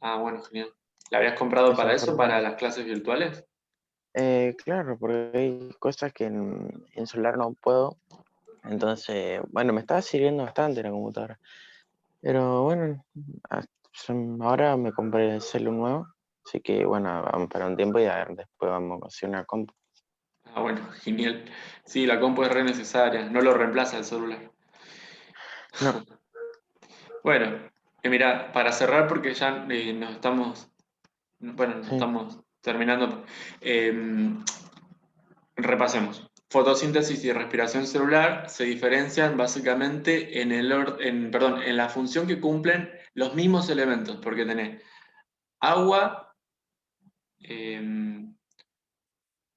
B: Ah, bueno, genial. ¿La habías comprado
A: Esa
B: para
A: fue
B: eso,
A: la
B: para
A: única.
B: las clases virtuales?
A: Claro, porque hay cosas que en celular no puedo. Entonces, bueno, me estaba sirviendo bastante la computadora. Pero bueno, ah, ahora me compré el celu nuevo. Así que bueno, vamos para un tiempo y a ver, después vamos a hacer una compu.
B: Ah, bueno, genial. Sí, la compu es re necesaria, no lo reemplaza el celular.
A: No,
B: Bueno, mira, para cerrar, porque ya nos
A: sí,
B: estamos terminando, eh, repasemos. Fotosíntesis y respiración celular se diferencian básicamente en la función que cumplen los mismos elementos, porque tenés agua, eh,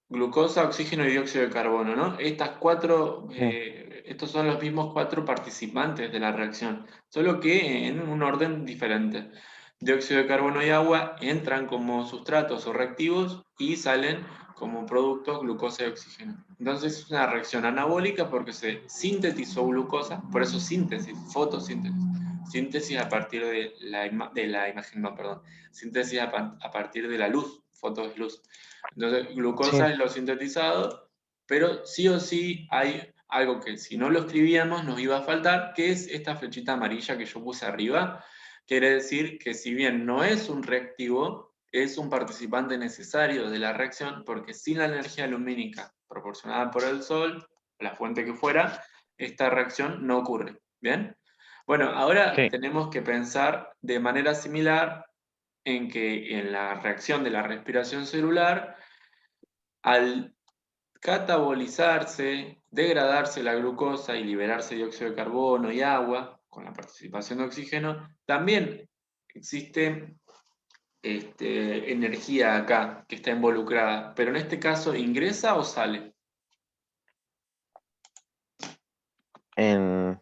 B: glucosa, oxígeno y dióxido de carbono, ¿no?
A: sí,
B: Estos son los mismos cuatro participantes de la reacción, solo que en un orden diferente. Dióxido de carbono y agua entran como sustratos o reactivos y salen como productos glucosa y oxígeno. Entonces es una reacción anabólica porque se sintetizó glucosa, por eso síntesis, fotosíntesis. Síntesis a partir de la imagen, no, perdón. Síntesis a partir de la luz, foto es luz. Entonces,
A: sí.
B: glucosa es lo sintetizado, pero sí o sí hay algo que si no lo escribíamos nos iba a faltar, que es esta flechita amarilla que yo puse arriba. Quiere decir que si bien no es un reactivo, es un participante necesario de la reacción, porque sin la energía lumínica proporcionada por el Sol, la fuente que fuera, esta reacción no ocurre. ¿Bien? Bueno, ahora
A: Sí.
B: tenemos que pensar de manera similar en que en la reacción de la respiración celular, al catabolizarse, degradarse la glucosa y liberarse dióxido de carbono y agua, con la participación de oxígeno, también existe energía acá que está involucrada, pero en este caso ingresa o sale
A: En,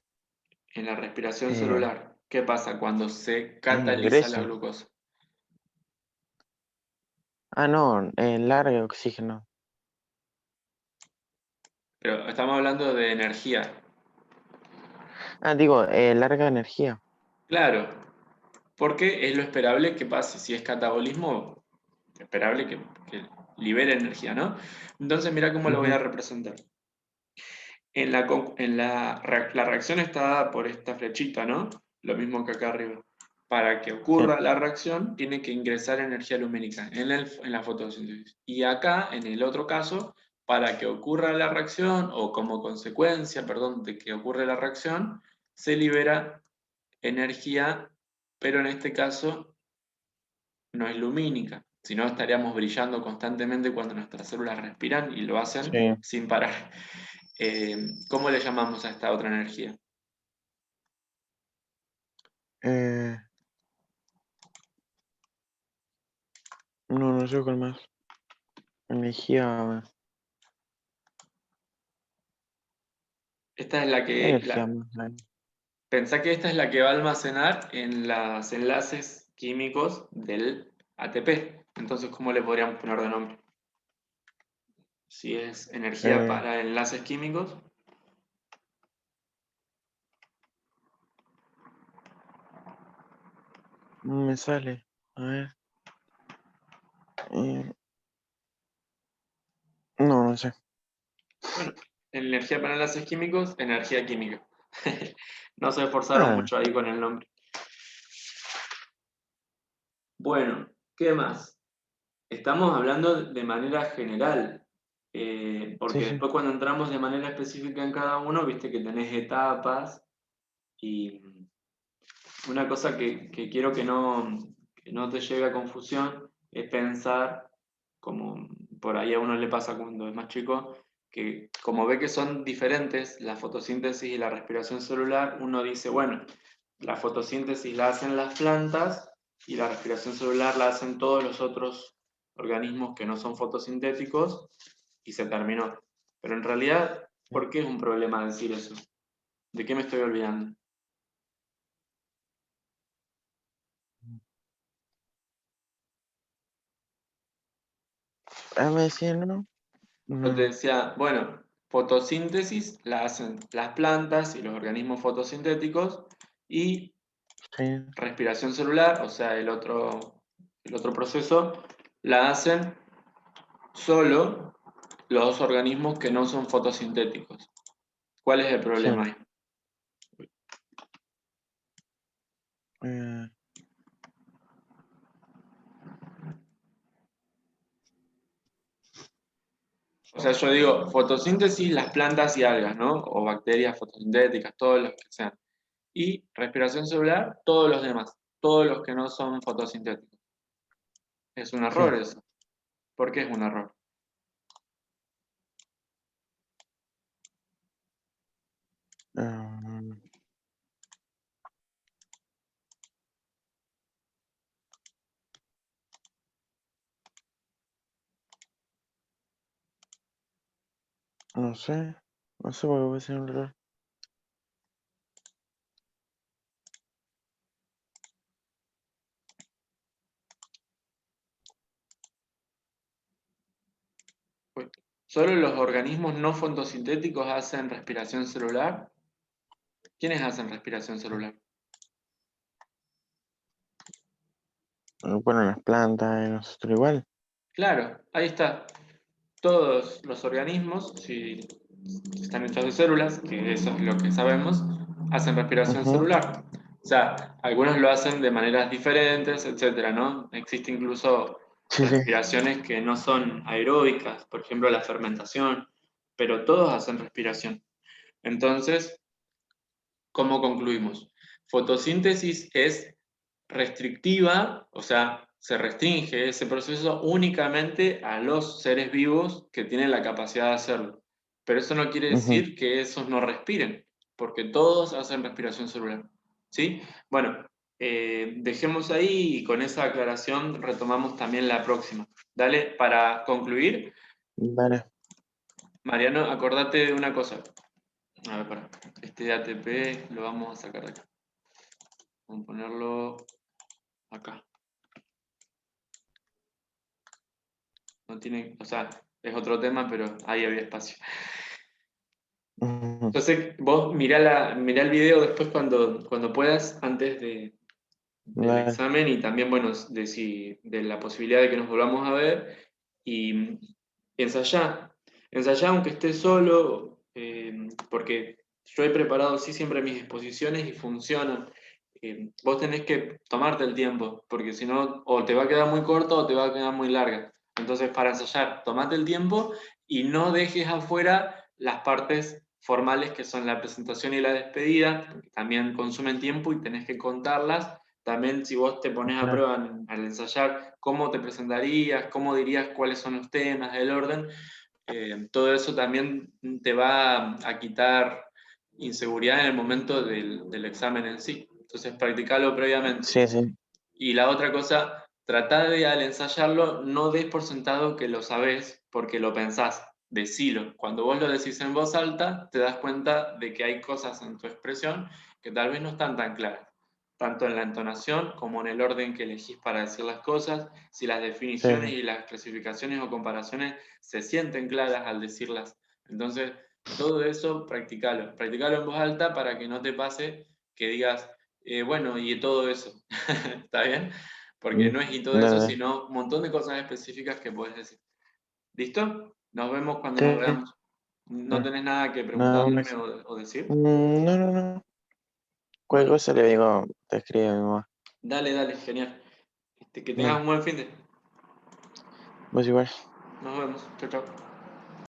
B: en la respiración
A: eh,
B: celular. ¿Qué pasa cuando se cataliza la
A: ingresa.
B: glucosa?
A: Ah, no, larga oxígeno.
B: Pero estamos hablando de energía.
A: Ah, digo, larga energía.
B: Claro, porque es lo esperable que pase. Si es catabolismo, esperable que libere energía, ¿no? Entonces, mira cómo lo voy a
A: Ujú,
B: representar. La reacción está dada por esta flechita, ¿no? Lo mismo que acá arriba. Para que
A: sí,
B: ocurra la reacción, tiene que ingresar energía lumínica en la fotosíntesis. Y acá, en el otro caso, para que ocurra la reacción, o como consecuencia, perdón, de que ocurre la reacción, se libera energía, pero en este caso no es lumínica, si no estaríamos brillando constantemente cuando nuestras células respiran y lo hacen
A: sí.
B: sin parar. ¿Cómo le llamamos a esta otra energía?
A: Eh, No sé cuál más. Energía.
B: Esta es la que,
A: Energía más.
B: pensá que esta es la que va a almacenar en los enlaces químicos del ATP. Entonces, ¿cómo le podríamos poner de nombre? Si es energía
A: Eh,
B: para enlaces químicos,
A: no me sale. A ver. eh, no sé.
B: bueno, energía para enlaces químicos, energía química. No se esforzaron
A: Ah,
B: mucho ahí con el nombre. Bueno, ¿qué más? Estamos hablando de manera general,
A: sí,
B: porque
A: sí.
B: después cuando entramos de manera específica en cada uno, viste que tenés etapas y una cosa que quiero que no te lleve a confusión es pensar, como por ahí a uno le pasa cuando es más chico, que como ve que son diferentes la fotosíntesis y la respiración celular, uno dice, bueno, la fotosíntesis la hacen las plantas y la respiración celular la hacen todos los otros organismos que no son fotosintéticos y se terminó. Pero en realidad, ¿por qué es un problema decir eso? ¿De qué me estoy olvidando?
A: Me decían, ¿no?
B: Yo te
A: No,
B: decía, bueno, fotosíntesis la hacen las plantas y los organismos fotosintéticos y
A: sí,
B: respiración celular, o sea, el otro proceso, la hacen solo los organismos que no son fotosintéticos. ¿Cuál es el
A: sí.
B: problema ahí?
A: Eh,
B: O sea, yo digo fotosíntesis, las plantas y algas, ¿no? O bacterias fotosintéticas, todos los que sean. Y respiración celular, todos los demás, todos los que no son fotosintéticos. Es un
A: sí.
B: error eso. ¿Por qué es un error?
A: Ah, no sé. No sé por qué puede ser un error.
B: Pues, ¿solo los organismos no fotosintéticos hacen respiración celular? ¿Quiénes hacen respiración celular?
A: Bueno, las plantas, nosotros igual.
B: Claro, ahí está. Todos los organismos, si están hechos de células, que eso es lo que sabemos, hacen respiración
A: Ujú,
B: celular. O sea, algunos lo hacen de maneras diferentes, etcétera, ¿no? Existe incluso
A: sí, sí.
B: respiraciones que no son aeróbicas, por ejemplo, la fermentación, pero todos hacen respiración. Entonces, ¿cómo concluimos? Fotosíntesis es restrictiva, o sea, se restringe ese proceso únicamente a los seres vivos que tienen la capacidad de hacerlo. Pero eso no quiere
A: Ujú.
B: decir que esos no respiren, porque todos hacen respiración celular. ¿Sí? Bueno, dejemos ahí y con esa aclaración retomamos también la próxima. Dale, para concluir,
A: Vale.
B: Mariano, acordate de una cosa. A ver, para. Este ATP lo vamos a sacar de acá. Vamos a ponerlo acá. No tiene, o sea, es otro tema, pero ahí había espacio.
A: Ujú,
B: Entonces, vos mirá el video después cuando puedas, antes del
A: vale.
B: examen y también, bueno, de la posibilidad de que nos volvamos a ver y ensayá. Ensayá aunque estés solo, porque yo he preparado sí siempre mis exposiciones y funcionan. Vos tenés que tomarte el tiempo, porque si no, o te va a quedar muy corto o te va a quedar muy larga. Entonces, para ensayar, tomate el tiempo y no dejes afuera las partes formales que son la presentación y la despedida, porque también consumen tiempo y tenés que contarlas. También si vos te pones a
A: Claro.
B: prueba al ensayar cómo te presentarías, cómo dirías cuáles son los temas, el orden, todo eso también te va a quitar inseguridad en el momento del examen en sí. Entonces, practicalo previamente.
A: Sí, sí.
B: Y la otra cosa Tratá de al ensayarlo, no des por sentado que lo sabés porque lo pensás, decilo. Cuando vos lo decís en voz alta, te das cuenta de que hay cosas en tu expresión que tal vez no están tan claras, tanto en la entonación como en el orden que elegís para decir las cosas, si las definiciones
A: sí,
B: y las clasificaciones o comparaciones se sienten claras al decirlas. Entonces, todo eso practicalo en voz alta para que no te pase que digas, bueno, y todo eso, ¿está bien? Porque
A: mm,
B: no es y todo eso,
A: dale,
B: sino un montón de cosas específicas que puedes decir. ¿Listo? Nos vemos cuando nos
A: sí,
B: veamos. ¿No
A: ah,
B: tenés nada que
A: nada
B: preguntarme
A: más.
B: o decir?
A: No, no, no. Cualquier
B: Bueno,
A: cosa le digo, te escribe a mi mamá.
B: dale, dale, genial. Que tengas
A: Dale,
B: un buen fin de.
A: vos igual.
B: Nos vemos. Chao, chao.